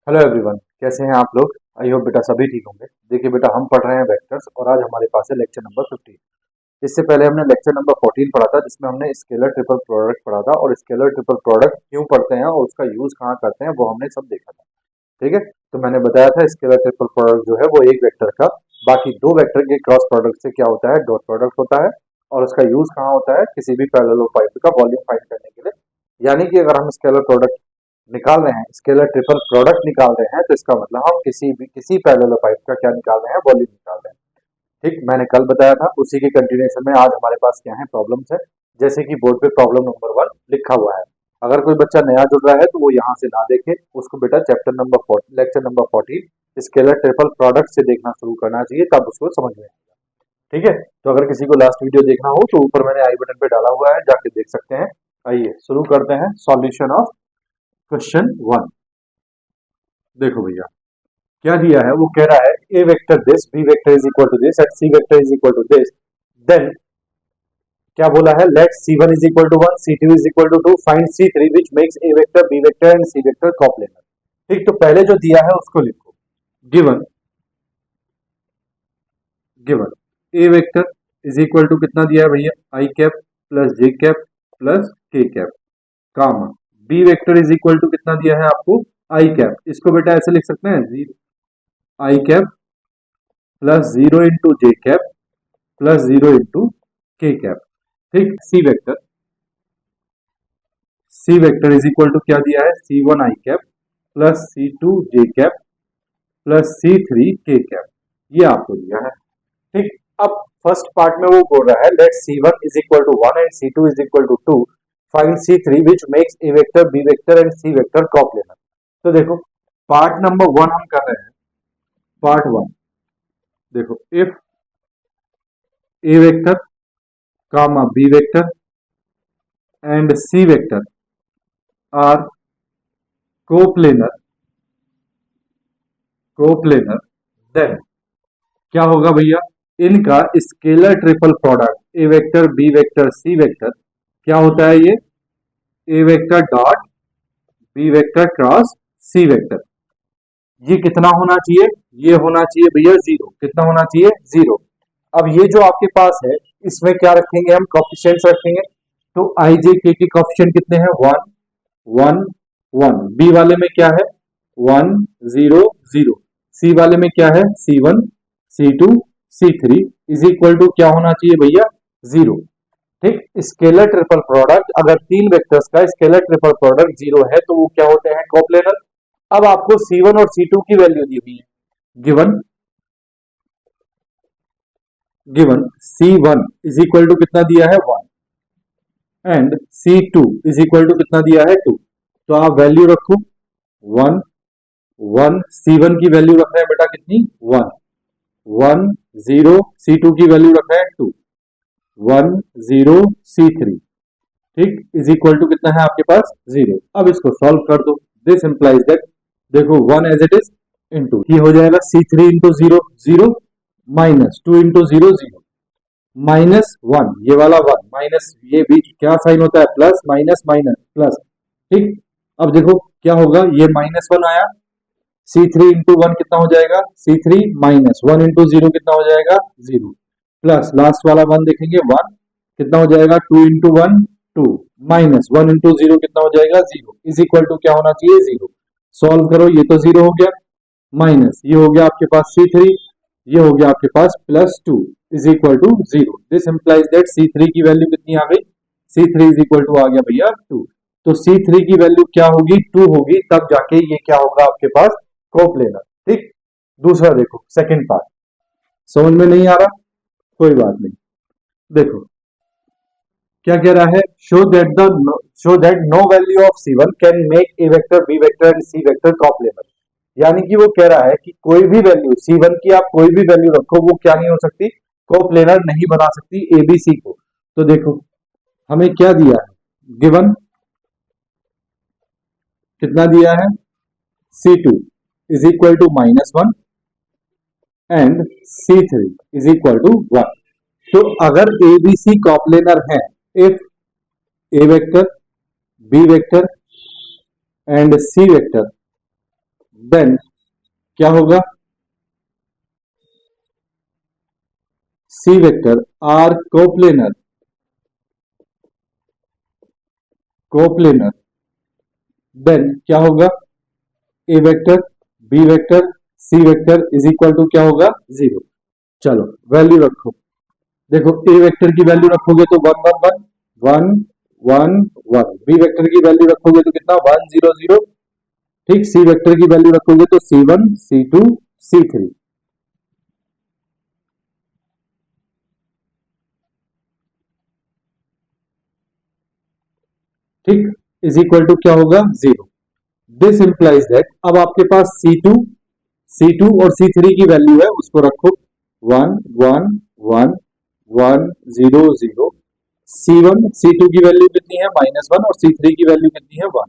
Hello everyone, कैसे हैं आप लोग। आई होप बेटा सभी ठीक होंगे। देखिए बेटा, हम पढ़ रहे हैं वेक्टर्स और आज हमारे पास है लेक्चर नंबर 15। इससे पहले हमने लेक्चर नंबर 14 पढ़ा था जिसमें हमने स्केलर ट्रिपल प्रोडक्ट पढ़ा था और स्केलर ट्रिपल प्रोडक्ट क्यों पढ़ते हैं और उसका यूज कहाँ करते हैं वो हमने सब देखा था। ठीक है, तो मैंने बताया था स्केलर ट्रिपल प्रोडक्ट जो है वो एक वेक्टर का बाकी दो वेक्टर के क्रॉस प्रोडक्ट से क्या होता है, डॉट प्रोडक्ट होता है। और उसका यूज कहाँ होता है, किसी भी पैरेललोपाइड का वॉल्यूम फाइंड करने के लिए। यानी कि अगर हम स्केलर प्रोडक्ट निकाल रहे हैं, स्केलर ट्रिपल प्रोडक्ट निकाल रहे हैं, तो इसका मतलब हम किसी पैरेललोपाइड का क्या निकाल रहे हैं, वॉल्यूम निकाल रहे हैं। ठीक, मैंने कल बताया था, उसी के कंटिन्यूएशन में आज हमारे पास क्या है, प्रॉब्लम्स है। जैसे कि बोर्ड पे प्रॉब्लम नंबर 1 लिखा हुआ है। अगर कोई बच्चा नया जुड़ रहा है तो वो यहाँ से ना देखे, उसको बेटा chapter number 4 lecture number 14 scalar triple product से देखना शुरू करना चाहिए, तब उसको समझ में आएगा। ठीक है, तो अगर किसी को लास्ट वीडियो देखना हो तो ऊपर मैंने आई बटन पे डाला हुआ है, जाके देख सकते हैं। आइए शुरू करते हैं सॉल्यूशन ऑफ क्वेश्चन 1। देखो भैया, क्या दिया है, वो कह रहा है A vector this, B vector is equal to this and C vector is equal to this. Then क्या बोला है, let C1 is equal to 1, C2 is equal to 2, find C3 which makes A vector B vector and C vector coplanar. ठीक, तो पहले जो दिया है उसको लिखो। Given given A vector is equal to कितना दिया है भैया, I cap plus J cap plus के cap, comma B vector is equal to कितना दिया है आपको, आई कैप। इसको बेटा ऐसे लिख सकते हैं, I cap plus 0 into J cap plus 0 into K cap. ठीक, सी वेक्टर इज इक्वल टू क्या दिया है, C1 आई कैप प्लस C2 जे कैप प्लस C3 के कैप, ये आपको दिया है। ठीक, अब फर्स्ट पार्ट में वो बोल रहा है let C1 is equal to 1 and C2 is equal to 2, find C3 which makes A vector B vector and C vector coplanar. तो देखो, पार्ट नंबर 1 हम कर रहे हैं। पार्ट 1 देखो, if A vector comma B vector and C vector are coplanar coplanar then क्या होगा भैया, इनका scalar triple product A vector B vector C vector क्या होता है, ये A vector dot B vector cross C vector. ये कितना होना चाहिए, ये होना चाहिए भैया 0। कितना होना चाहिए, 0। अब ये जो आपके पास है इसमें क्या रखेंगे हम, कोफिशिएंट्स रखेंगे। तो आई जे के कोफिशिएंट कितने हैं, 1 1 1। बी वाले में क्या है, 1 0 0। सी वाले में क्या है, C1 C2 C3 is equal to क्या होना चाहिए भैया, 0। ठीक, स्केलर ट्रिपल प्रोडक्ट, अगर तीन वेक्टर्स का स्केलर ट्रिपल प्रोडक्ट 0 है तो वो क्या होते हैं, कोप्लेनर। अब आपको C1 और C2 की वैल्यू दी हुई है। Given given C1 is equal to कितना दिया है, 1 and C2 is equal to कितना दिया है, 2। तो आप वैल्यू रखो 1 1। C1 की वैल्यू रख रहे हैं बेटा कितनी, 1 1 0। C2 की वैल्यू रख रहे हैं 2 1 0 C3। ठीक, इज इक्वल टू कितना है आपके पास, 0। अब इसको सॉल्व कर दो। दिस इंप्लाइज दैट, देखो 1 एज इट इज इंटू ये हो जाएगा C3 into 0 0 minus 2 into 0 0 minus 1, ये वाला 1 माइनस, ये बीच क्या साइन होता है, प्लस माइनस माइनस प्लस। ठीक, अब देखो क्या होगा, ये -1 आया, C3 इंटू 1 कितना हो जाएगा, C3 माइनस 1 इंटू 0 कितना हो जाएगा, 0 प्लस लास्ट वाला 1 देखेंगे 1 कितना हो जाएगा, 2 इंटू 1 2 माइनस 1 इंटू 0 कितना हो जाएगा, 0 इज इक्वल टू क्या होना चाहिए, 0। सॉल्व करो, ये तो 0 हो गया, माइनस ये हो गया आपके पास C3, ये हो गया आपके पास +2 is equal to 0। This implies that C3 की वैल्यू कितनी आ गई, C3 इज इक्वल टू आ गया भैया 2। तो C3 की वैल्यू क्या होगी, 2 होगी, तब जाके ये क्या होगा आपके पास, कोप्लेनर। ठीक, दूसरा देखो, सेकंड पार्ट समझ में नहीं आ रहा, कोई बात नहीं। देखो क्या कह रहा है, show that no value of C1 can make A vector B vector and C vector coplanar. यानी कि वो कह रहा है कि कोई भी वैल्यू C1 की आप कोई भी वैल्यू रखो, वो क्या नहीं हो सकती, कोप्लेनर नहीं बना सकती ABC को। तो देखो हमें क्या दिया है, गिवन कितना दिया है, C2 is equal to -1 and C3 is equal to 1। तो अगर ABC कोप्लेनर है, if A vector B vector and C vector then क्या होगा, C vector are coplanar, then क्या होगा, A vector B vector C vector is equal to क्या होगा, zero. चलो वैल्यू रखो, देखो ए वेक्टर की वैल्यू रखोगे तो one one one one one one, B vector की वैल्यू रखोगे तो कितना, वन जीरो जीरो, ठीक। सी वेक्टर की वैल्यू रखोगे तो C1 C2 C3, ठीक, इज इक्वल टू क्या होगा, जीरो। दिस इंप्लाइज दैट अब आपके पास C2 और C3 की वैल्यू है, उसको रखो, one one one one zero zero. C1 C2 की वैल्यू कितनी है, -1, और C3 की वैल्यू कितनी है, 1,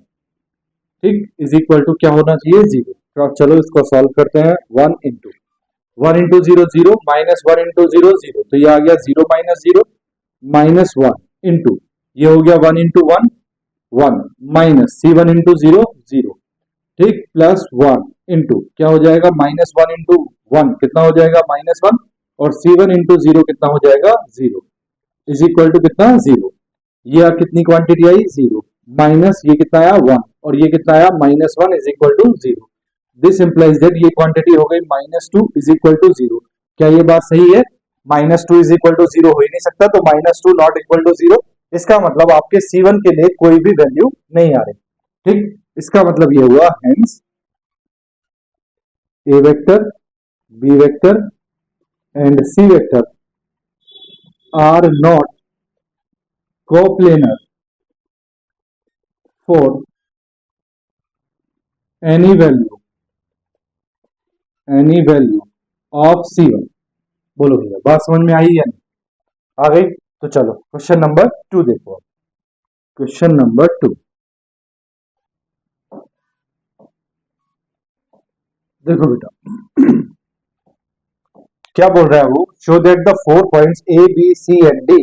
ठीक, इज इक्वल टू क्या होना चाहिए, जीरो। तो अब चलो इसको सॉल्व करते हैं, one into zero zero, -1 into zero zero, तो ये आ गया जीरो -1 इंटू, ये हो गया 1 into one one, minus C1 into zero zero, ठीक, प्लस 1 इंटू क्या हो जाएगा, -1 इंटू वन कितना हो जाएगा, -1, और C1 इंटू जीरो कितना हो जाएगा, जीरो, इज इक्वल टू कितना, जीरो। ये कितनी क्वांटिटी आई, जीरो, माइनस ये कितना आया, 1, और ये कितना आया, -1 is equal to zero. This implies that ये क्वांटिटी हो गई -2 इज इक्वल टू जीरो। क्या ये बात सही है, -2 इज इक्वल टू जीरो हो ही नहीं सकता, तो -2 नॉट इक्वल टू जीरो, इसका मतलब आपके C1 के लिए कोई भी वैल्यू नहीं आ रही, ठीक। इसका मतलब ये हुआ, hence A vector B vector and C vector are not coplanar for any value of C1। बोलो भैया बात समझ में आई या नहीं, आ गई। तो चलो क्वेश्चन नंबर 2 देखो, क्वेश्चन नंबर 2 देखो बेटा, क्या बोल रहा है वो, show that the 4 points A B C and D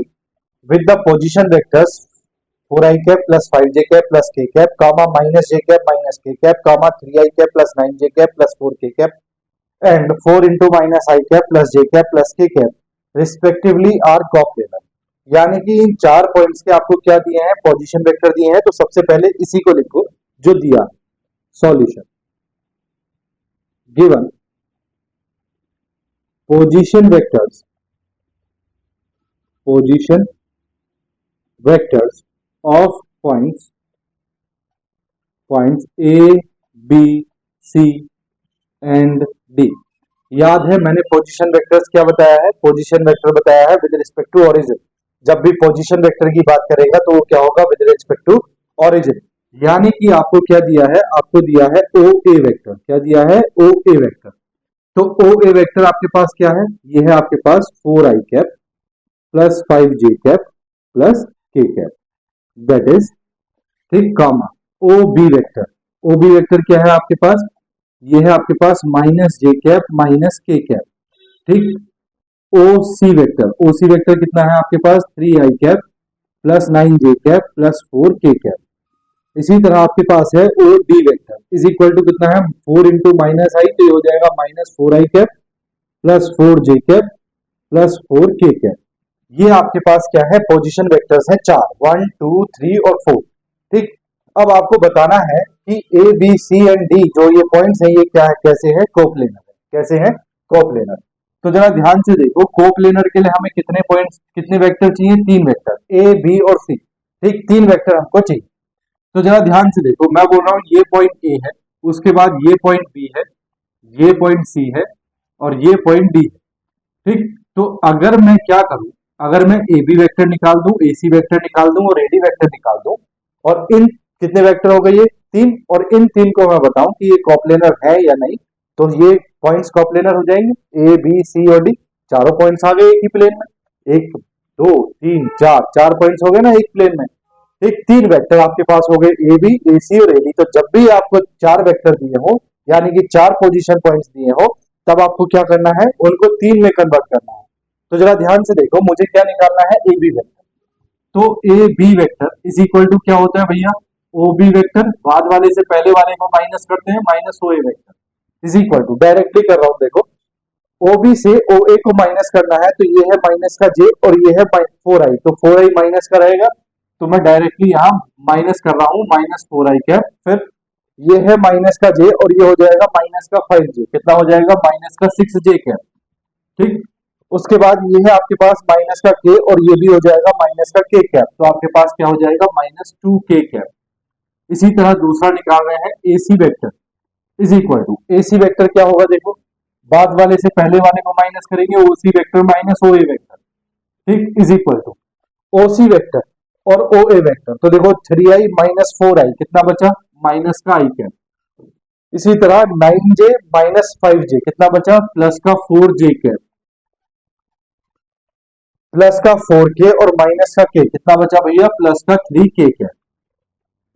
with the position vectors 4i cap plus 5j cap plus k cap comma -j cap minus k cap comma 3i cap plus 9j cap plus 4k cap and 4 into -i cap plus j cap plus k cap respectively are coplanar. यानी कि इन 4 points के आपको क्या दिए हैं, position vector दिए हैं। तो सबसे पहले इसी को लिखो जो दिया, solution given position vectors of points A B C and D। याद है मैंने पोजीशन वेक्टर्स क्या बताया है, पोजीशन वेक्टर बताया है विद रिस्पेक्ट टू ओरिजिन। जब भी पोजीशन वेक्टर की बात करेगा तो वो क्या होगा, विद रिस्पेक्ट टू ओरिजिन। यानी कि आपको क्या दिया है, आपको दिया है ओ ए वेक्टर, क्या दिया है, ओ ए वेक्टर। तो ओ ए वेक्टर आपके पास क्या है, ये है आपके पास 4i cap plus 5j cap plus k cap, that is, ठीक, कामा ओ बी वेक्टर क्या है आपके पास, ये है आपके पास -j cap minus k cap, ठीक। ओ सी वेक्टर कितना है आपके पास, 3i cap plus 9j cap plus 4k cap. इसी तरह आपके पास है O D vector is equal to कितना है, 4 इंटू -i, तो ये हो जाएगा -4i cap plus 4j cap plus 4k cap. ये आपके पास क्या है, पोजीशन वेक्टर्स है 4, 1 2 3 और 4, ठीक। अब आपको बताना है कि A B C and D जो ये पॉइंट्स हैं ये क्या है, कैसे है, कोप्लेनर है, कैसे है, कोप्लेनर। तो जरा ध्यान से देखो, कोप्लेनर के लिए हमें कितने पॉइंट्स, कितने वेक्टर चाहिए, 3 वेक्टर, ए बी और सी, ठीक, 3 वेक्टर हमको चाहिए। तो जरा ध्यान से देखो, मैं बोल रहा हूं ये पॉइंट ए है, उसके बाद ये पॉइंट बी है, ये पॉइंट सी है, और ये पॉइंट डी है, ठीक। तो अगर मैं क्या करूं, अगर मैं ए बी वेक्टर निकाल दूं, ए सी वेक्टर निकाल दूं और ए डी वेक्टर निकाल दूं, और इन कितने वेक्टर हो गए, ये 3, और इन 3 को मैं बताऊं कि ये कोप्लेनर है या नहीं, तो ये पॉइंट्स कोप्लेनर हो जाएंगे, ए बी सी और डी, चारों पॉइंट्स आ गए एक ही प्लेन में, 1 2 3 4, 4 पॉइंट्स हो गए ना एक प्लेन में, एक 3 वेक्टर आपके पास हो गए ए बी ए सी और ए डी। तो जब भी आपको 4 वेक्टर दिए हो, यानी कि 4 पोजीशन पॉइंट्स दिए हो, तब आपको क्या करना है, उनको 3 में कन्वर्ट करना है। तो जरा ध्यान से देखो, मुझे क्या निकालना है, ए बी वेक्टर। तो A B vector is equal to क्या होता है भैया, ओ बी वेक्टर, बाद वाले से पहले वाले को माइनस करते हैं, minus O A vector is equal to, directly कर रहा हूं देखो, ओ बी से ओ ए को माइनस करना है तो ये है माइनस का जे और ये है 4i, तो 4i माइनस का रहेगा, तो मैं डायरेक्टली यहाँ माइनस कर रहा हूँ माइनस 4i कैप, फिर ये है माइनस का जे और ये हो जाएगा माइनस का 5j, कितना हो जाएगा माइनस का 6j कैप, ठीक। उसके बाद ये है आपके पास माइनस का k और ये भी हो जाएगा माइनस का k कैप, तो आपके पास क्या हो जाएगा माइनस 2k कैप। इसी तरह दूसरा निकाल रहे हैं AC vector is equal to, AC vector क्या होगा देखो, बाद वाले से पहले वाले को माइनस करेंगे, OC vector minus OA vector, ठीक, is equal to OC vector और OA वेक्टर, तो देखो 3i माइनस 4i कितना बचा माइनस का i कैप। इसी तरह 9j माइनस 5j कितना बचा प्लस का 4j कैप, प्लस का 4k और माइनस का k कितना बचा भैया प्लस का 3k कैप।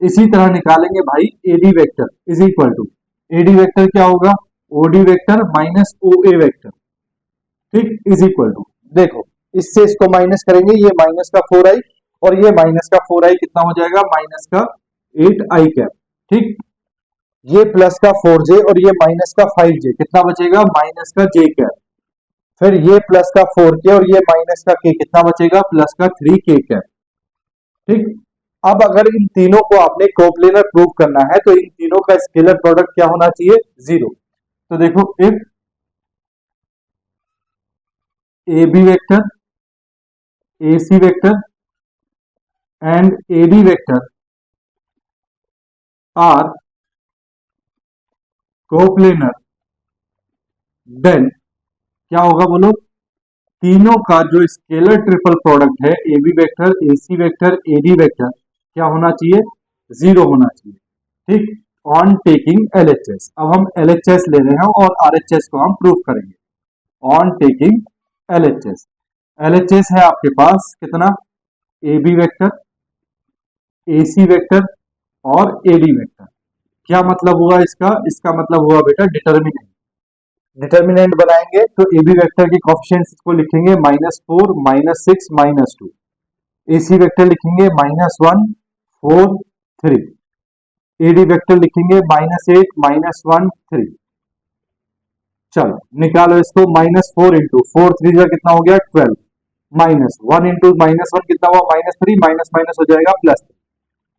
इसी तरह निकालेंगे भाई AD vector is equal to, AD vector क्या होगा OD vector minus OA vector, ठीक, इज इक्वल टू, देखो इससे इसको माइनस करेंगे, ये माइनस का 4i और ये माइनस का 4i कितना हो जाएगा माइनस का 8i कैप, ठीक, ये प्लस का 4j और ये माइनस का 5j कितना बचेगा माइनस का j कैप, फिर ये प्लस का 4k और ये माइनस का k कितना बचेगा प्लस का 3k कैप, ठीक। अब अगर इन तीनों को आपने कोप्लेनर प्रूव करना है तो इन तीनों का स्केलर प्रोडक्ट क्या होना चाहिए 0, तो देखो if AB vector, AC vector and AD vector are coplanar, then क्या होगा बोलो, तीनों का जो स्केलर ट्रिपल प्रोडक्ट है AB vector, AC vector, AD vector क्या होना चाहिए 0 होना चाहिए, ठीक, ऑन टेकिंग LHS। अब हम LHS ले रहे हैं और RHS को हम प्रूव करेंगे, ऑन टेकिंग LHS। LHS है आपके पास कितना AB वेक्टर, AC वेक्टर और AD वेक्टर, क्या मतलब हुआ इसका, इसका मतलब हुआ बेटा डिटर्मिनेंट, डिटर्मिनेंट बनाएंगे तो AB वेक्टर के कोएफिशिएंट्स को लिखेंगे -4 -6 -2, AC वेक्टर लिखेंगे -1 4 3, AD वेक्टर लिखेंगे -8 -1 3। चलो निकालो इसको, -4 इंटू 4 3 का कितना हो गया 12, -1 इंटू -1 कितना हुआ -3, माइनस माइनस हो जाएगा प्लस,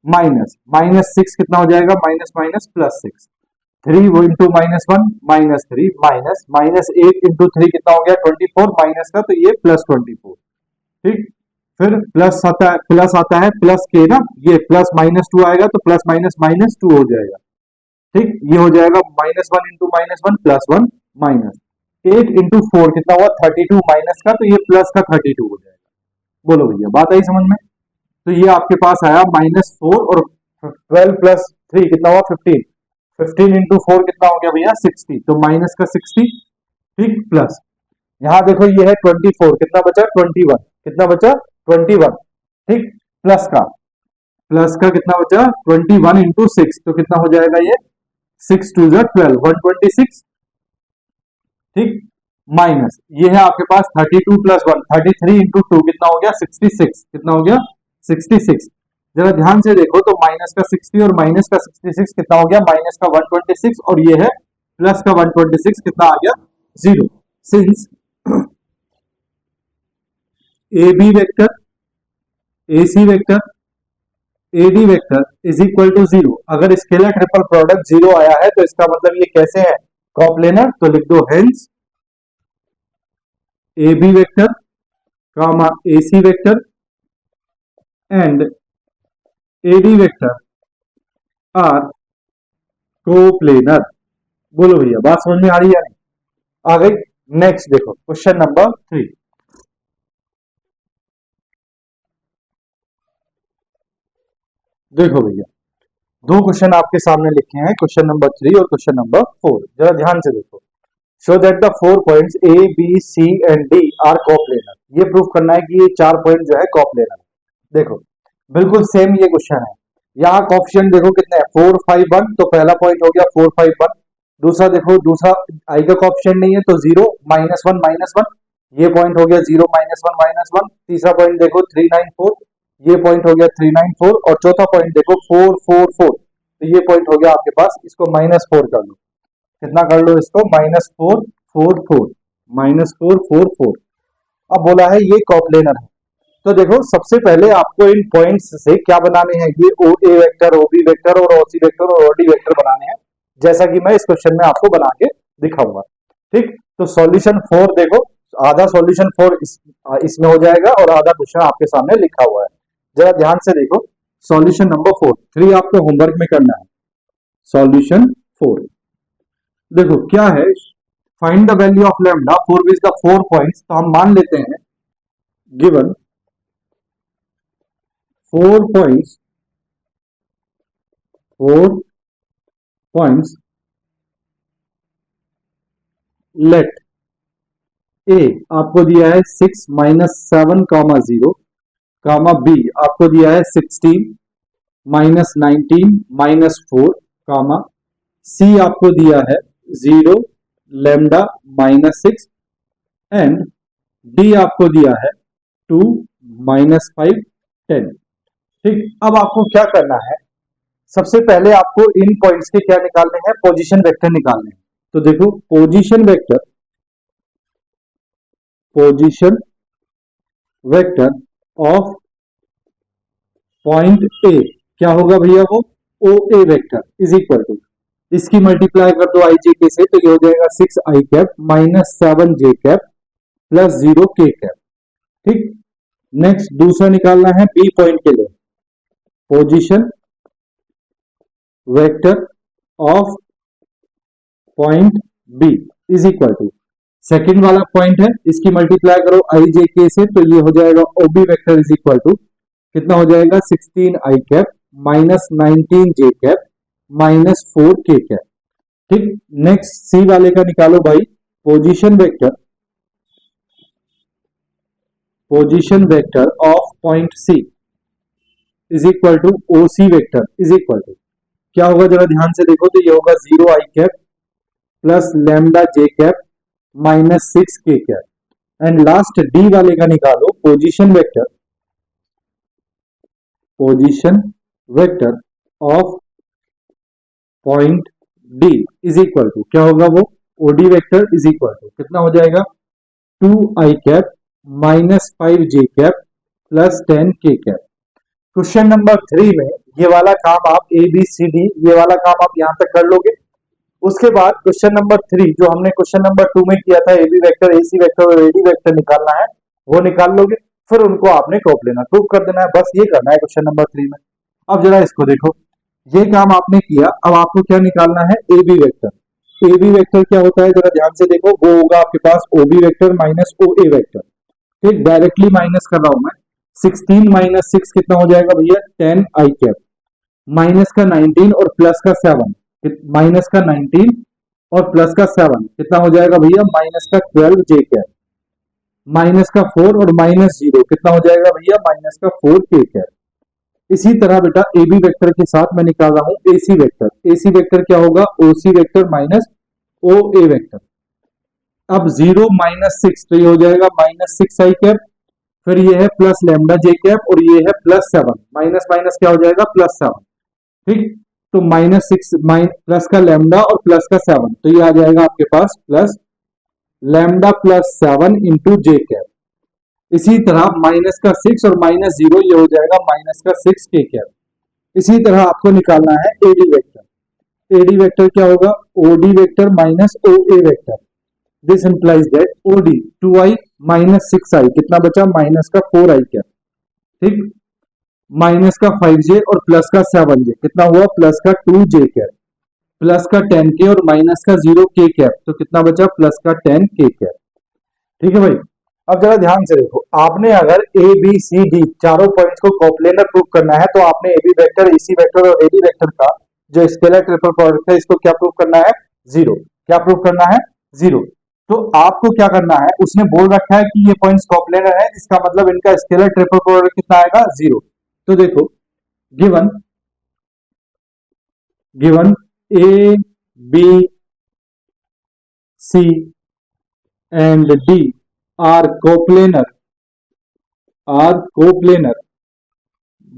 -6 कितना हो जाएगा -+6, 3 इंटू -1 -3, -8 इंटू 3 कितना हो गया 24, माइनस का तो ये +24, ठीक, फिर प्लस आता है प्लस के ना, ये प्लस -2 आएगा तो प्लस -2 हो जाएगा, ठीक, ये हो जाएगा -1 इंटू -1 +1 -8 इंटू 4 कितना हुआ 32, माइनस का तो ये प्लस का 32 हो जाएगा। बोलो भैया बात आई समझ में, तो ये आपके पास आया -4 और 12 प्लस 3 कितना हुआ 15, 15 इंटू 4 कितना हो गया भैया 60, तो माइनस का 60, ठीक, प्लस यहां देखो ये है 24 कितना बचा 21, कितना बचा 21, ठीक, प्लस का कितना बचा 21 इंटू 6 तो कितना हो जाएगा ये 6 2 12 126, ठीक, माइनस ये है आपके पास 32 प्लस 1 33 इंटू 2 कितना हो गया 66, कितना हो गया 66। जरा ध्यान से देखो तो माइनस का 60 और माइनस का 66 कितना हो गया माइनस का 126 और ये है प्लस का 126 कितना आ गया 0, since AB vector, AC vector, AD vector is equal to 0, अगर स्केलर ट्रिपल प्रोडक्ट 0 आया है तो इसका मतलब ये कैसे है कोप्लेनर, तो लिख दो hence AB vector comma AC vector and AD vector are coplanar. बोलो भैया बात समझ में आ रही है नहीं, आ गई। नेक्स्ट देखो क्वेश्चन नंबर 3, देखो भैया दो क्वेश्चन आपके सामने लिखे हैं, क्वेश्चन नंबर 3 और क्वेश्चन नंबर 4, जरा ध्यान से देखो। Show that the 4 points A B C and D are coplanar, ये प्रूफ करना है कि ये 4 पॉइंट जो है कोप्लेनर। देखो बिल्कुल सेम ये क्वेश्चन है, यहाँ कोएफिशिएंट देखो कितने हैं 4 5 1, तो पहला पॉइंट हो गया 4 5 1, दूसरा देखो दूसरा आई का कोएफिशिएंट नहीं है तो 0 -1 -1, ये पॉइंट हो गया 0 -1 -1, तीसरा पॉइंट देखो 3 9 4, ये पॉइंट हो गया 394 और चौथा पॉइंट देखो 444, तो ये पॉइंट हो गया आपके पास, इसको -4 कर लो। कितना कर लो इसको? -444, -444। अब बोला है ये कॉप्लेनर है, तो देखो सबसे पहले आपको इन पॉइंट्स से क्या बनाने हैं, ये ओ A vector, O B vector और ओ सी वेक्टर और ओ डी वेक्टर बनाने हैं, जैसा कि मैं इस क्वेश्चन में आपको बना के दिखाऊंगा। ठीक, तो सॉल्यूशन 4 देखो, आधा सॉल्यूशन 4 इसमें हो जाएगा और आधा क्वेश्चन आपके सामने लिखा हुआ है। जरा ध्यान से देखो, सॉल्यूशन नंबर 4, 3 आपको होमवर्क में करना है। सॉल्यूशन 4 देखो क्या है, find the value of lambda for which the 4 points, तो हम मान लेते हैं गिवन 4 पॉइंट्स, 4 पॉइंट्स, लेट ए आपको दिया है 6 -7 0 कामा बी आपको दिया है 16 -19 -4 कामा सी आपको दिया है 0 लैम्डा -6 एंड डी आपको दिया है 2 -5 10। ठीक, अब आपको क्या करना है, सबसे पहले आपको इन पॉइंट्स के क्या निकालने हैं, पोजीशन वेक्टर निकालने हैं। तो देखो position vector of point A क्या होगा भैया, वो ओ A vector is equal to, इसकी मल्टीप्लाई कर दो आई जे के से, तो ये हो जाएगा 6 आई कैप -7 जे कैप प्लस 0 के कैप। ठीक, नेक्स्ट दूसरा निकालना है बी पॉइंट के लिए, position vector of point B is equal to, second वाला पॉइंट है, इसकी मल्टीप्लाई करो आई जे के से, तो ये हो जाएगा O B vector is equal to, कितना हो जाएगा 16 आई कैप -19 जे कैप -4 के कैप। ठीक, नेक्स्ट सी वाले का निकालो भाई, position vector of point C is equal to O C vector is equal to, क्या होगा जरा ध्यान से देखो, तो ये होगा 0 I cap plus lambda J cap -6 K cap. And last D वाले का निकालो, position vector of point D is equal to, क्या होगा वो, OD vector is equal to, कितना हो जाएगा 2 I cap -5 J cap plus 10 K cap. Question number 3 में ये वाला काम आप ए बी सी डी, ये वाला काम आप यहां तक कर लोगे। उसके बाद क्वेश्चन नंबर 3 जो हमने क्वेश्चन नंबर 2 में किया था, A B vector, A C vector और ए डी वेक्टर निकालना है, वो निकाल लोगे, फिर उनको आपने कॉप्लेनर प्रूव कर देना है, बस ये करना है क्वेश्चन नंबर 3 में। अब जरा इसको देखो, ये काम आपने किया, अब आपको क्या निकालना है, A B vector. A B vector क्या होता है जरा ध्यान से देखो, वो होगा आपके पास ओ B vector minus O A vector. ठीक, डायरेक्टली माइनस कर रहा हूं मैं, 16 - 6 कितना हो जाएगा भैया 10 आई कैप, माइनस का 19 और प्लस का 7, माइनस का 19 और प्लस का 7 कितना हो जाएगा भैया माइनस का 12 जे कैप, माइनस का 4 और -0 कितना हो जाएगा भैया -4 के कैप। इसी तरह बेटा ए बी वेक्टर के साथ मैं निकाल रहा हूं ए C vector. A C vector क्या होगा, ओ C vector minus O A vector. अब 0 -6 तो ये हो जाएगा -6 आई कैप, फिर ये है प्लस लैम्डा जे कैप और ये है +7, माइनस माइनस क्या हो जाएगा +7। ठीक, तो -6 प्लस का लैम्डा और प्लस का 7, तो ये आ जाएगा आपके पास plus lambda +7 into J cap. इसी तरह माइनस का 6 और -0 ये हो जाएगा -6 के कैप। इसी तरह आपको निकालना है एडी वेक्टर। एडी वेक्टर क्या होगा, OD vector minus O A vector. This implies that OD 2i -6i कितना बचा माइनस का 4i कैप। ठीक, माइनस का 5j और प्लस का 7j कितना हुआ प्लस का 2j कैप, प्लस का 10k और माइनस का 0k कैप, तो कितना बचा प्लस का 10k कैप। ठीक है भाई, अब जरा ध्यान से देखो, आपने अगर ए बी सी डी चारों पॉइंट्स को कॉप्लेनर प्रूव करना है, तो आपने A B vector, A C vector और एडी वेक्टर का जो स्केलर ट्रिपल प्रोडक्ट है, इसको क्या प्रूव करना है, 0। क्या प्रूव करना है, 0। तो आपको क्या करना है, उसने बोल रखा है कि ये पॉइंट्स कॉप्लेनर है, इसका मतलब इनका स्केलर ट्रिपल प्रोडक्ट कितना आएगा, 0। तो देखो given A B C and D are coplanar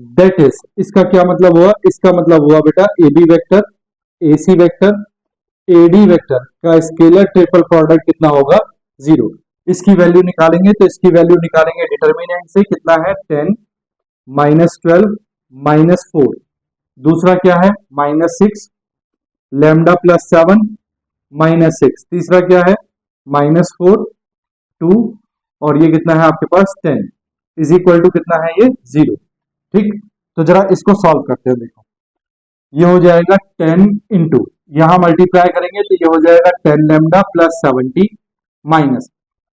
that is, इसका क्या मतलब हुआ, इसका मतलब हुआ बेटा A B vector, A C vector, A D vector का स्केलर ट्रिपल प्रोडक्ट कितना होगा, जीरो। इसकी वैल्यू निकालेंगे तो इसकी वैल्यू निकालेंगे डिटर्मिनेंट से, कितना है 10 -12 -4, दूसरा क्या है -6 लैम्डा +7 -6, तीसरा क्या है -4 2, और ये कितना है आपके पास 10 इज इक्वल टू कितना है ये 0। ठीक, तो जरा इसको सॉल्व करते हैं। देखो ये हो जाएगा 10 इंटू, यहां मल्टीप्लाई करेंगे तो ये हो जाएगा 10 lambda +70 minus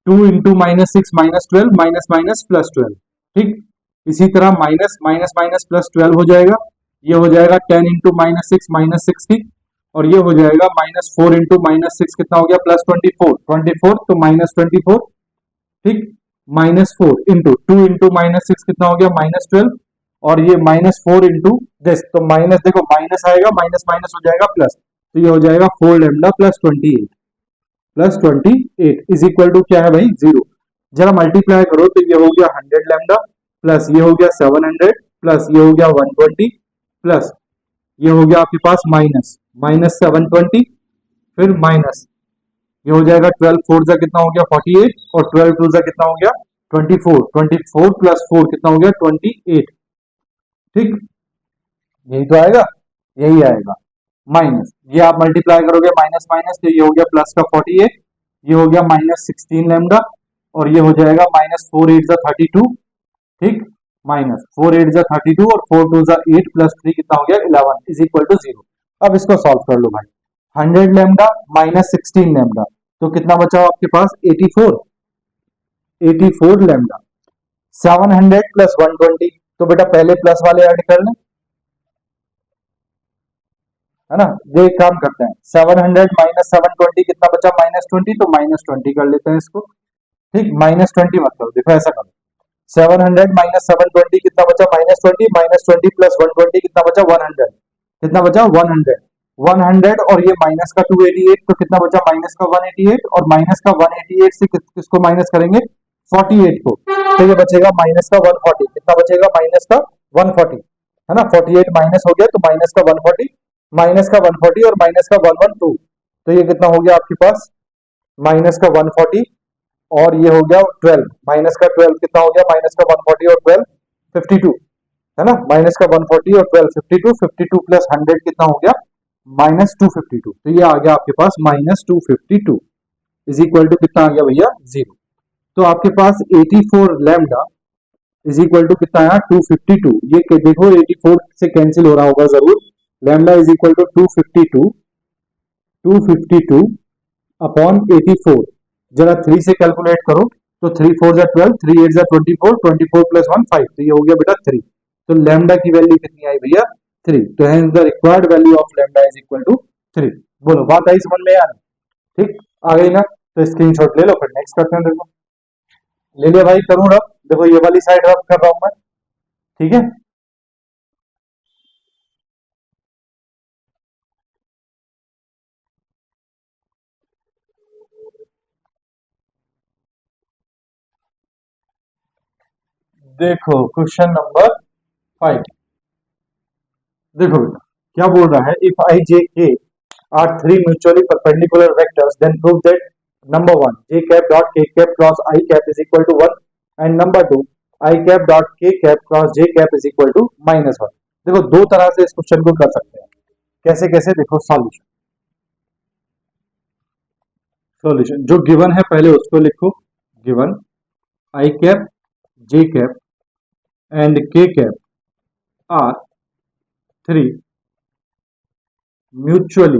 2 into -6 -12 minus minus +12। ठीक, इसी तरह माइनस माइनस माइनस +12 हो जाएगा, ये हो जाएगा 10 इंटू -6 -60, और ये हो जाएगा -4 इंटू -6 कितना हो गया +24 24, तो -24। ठीक, -4 इंटू 2 इंटू -6 कितना हो गया -12, और ये -4 इंटू दिस, तो माइनस देखो माइनस आएगा माइनस माइनस हो जाएगा प्लस, तो ये हो जाएगा 4 लैम्डा +28 इज इक्वल टू क्या है भाई 0। जरा मल्टीप्लाई करो तो ये हो गया 100 लैम्डा प्लस ये हो गया 700 प्लस ये हो गया 120 प्लस ये हो गया आपके पास माइनस 720, फिर माइनस ये हो जाएगा 12 4 जा कितना हो गया 48, और 12 2 जा कितना हो गया 24, 24 प्लस 4 कितना हो गया 28। ठीक, यही तो आएगा, यही आएगा माइनस, ये आप मल्टीप्लाई करोगे माइनस माइनस तो ये हो गया प्लस का 48, ये हो गया -16 लैम्डा, और ये हो जाएगा -4 8 जा 32। ठीक, -4 8 जा 32 और 4 2 जा 8 प्लस 3 कितना हो गया 11 इज इक्वल टू 0। अब इसको सॉल्व कर लो भाई, 100 लैम्डा -16 लैम्डा, तो कितना बचा हो आपके पास 84 लैम्डा, 700 प्लस 120, तो बेटा पहले प्लस वाले ऐड कर लें, है ना। ये एक काम करते हैं, 700 माइनस 720 कितना बचा -20, तो -20 कर लेते हैं इसको। ठीक, -20 मत करो, देखो ऐसा करो 700 माइनस 720 कितना बचा -20, -20 प्लस 120 कितना बचा 100, कितना बचा 100 100, और ये माइनस का 288, तो कितना बचा माइनस का 188, और माइनस का 188 से किसको माइनस करेंगे 48 को, तो ये बचेगा माइनस का 140, कितना बचेगा माइनस का 140, है ना। 48 माइनस हो गया तो माइनस का 140, माइनस का 140 और माइनस का 112, तो ये कितना हो गया आपके पास माइनस का 140, और ये हो गया 12, माइनस का 12 कितना हो गया माइनस का 140 और 12 52, है ना। माइनस का 140 और 12 52, 52 प्लस 100 कितना हो गया -252, तो ये आ गया आपके पास -252 इज इक्वल टू कितना आ गया भैया 0। तो आपके पास 84 लैम्डा इज इक्वल टू कितना आया 252, ये देखो 84 से कैंसिल हो रहा होगा जरूर, lambda is equal to 252 upon 84, जरा 3 से कैलकुलेट करो तो 3 4 जा 12, 3 8 जा 24, 24 प्लस 1 5, तो ये हो गया बेटा 3, तो लैम्डा की वैल्यू कितनी आई भैया 3, तो hence the required value of lambda is equal to 3। बोलो बात आई समझ में यार, ठीक आ गई ना, तो स्क्रीनशॉट ले लो, फिर नेक्स्ट करते हैं। देखो ले लिया भाई, करूं रब, देखो ये वाली साइड रब कर रहा हूं मैं, ठीक है। देखो क्वेश्चन नंबर 5, देखो बेटा क्या बोल रहा है, if I J K are three mutually perpendicular vectors then prove that number 1 J cap dot K cap cross I cap is equal to 1 and number 2 I cap dot K cap cross J cap is equal to -1। देखो दो तरह से इस question को कर सकते हैं, कैसे कैसे, देखो सॉल्यूशन, सॉल्यूशन जो गिवन है पहले उसको लिखो, given I cap J cap and K cap are three mutually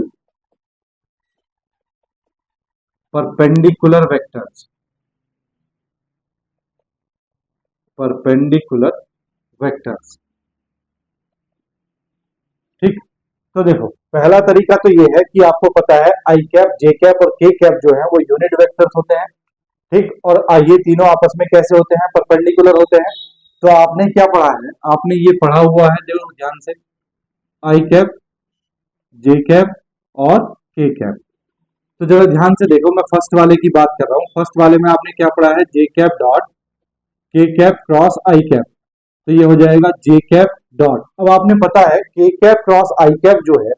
perpendicular vectors, perpendicular vectors. ठीक, तो देखो पहला तरीका तो ये है कि आपको पता है आई कैप जे कैप और के कैप जो है वो यूनिट वेक्टर्स होते हैं। ठीक, और ये तीनों आपस में कैसे होते हैं परपेंडिकुलर होते हैं। तो आपने क्या पढ़ा है, आपने ये पढ़ा हुआ है, देखो ध्यान से, आई कैप जे कैप और के कैप। तो जरा ध्यान से देखो, मैं फर्स्ट वाले की बात कर रहा हूं, फर्स्ट वाले में आपने क्या पढ़ा है जे cap dot K cap cross I cap, तो ये हो जाएगा जे कैप डॉट, अब आपने पता है के कैप क्रॉस आई कैप जो है,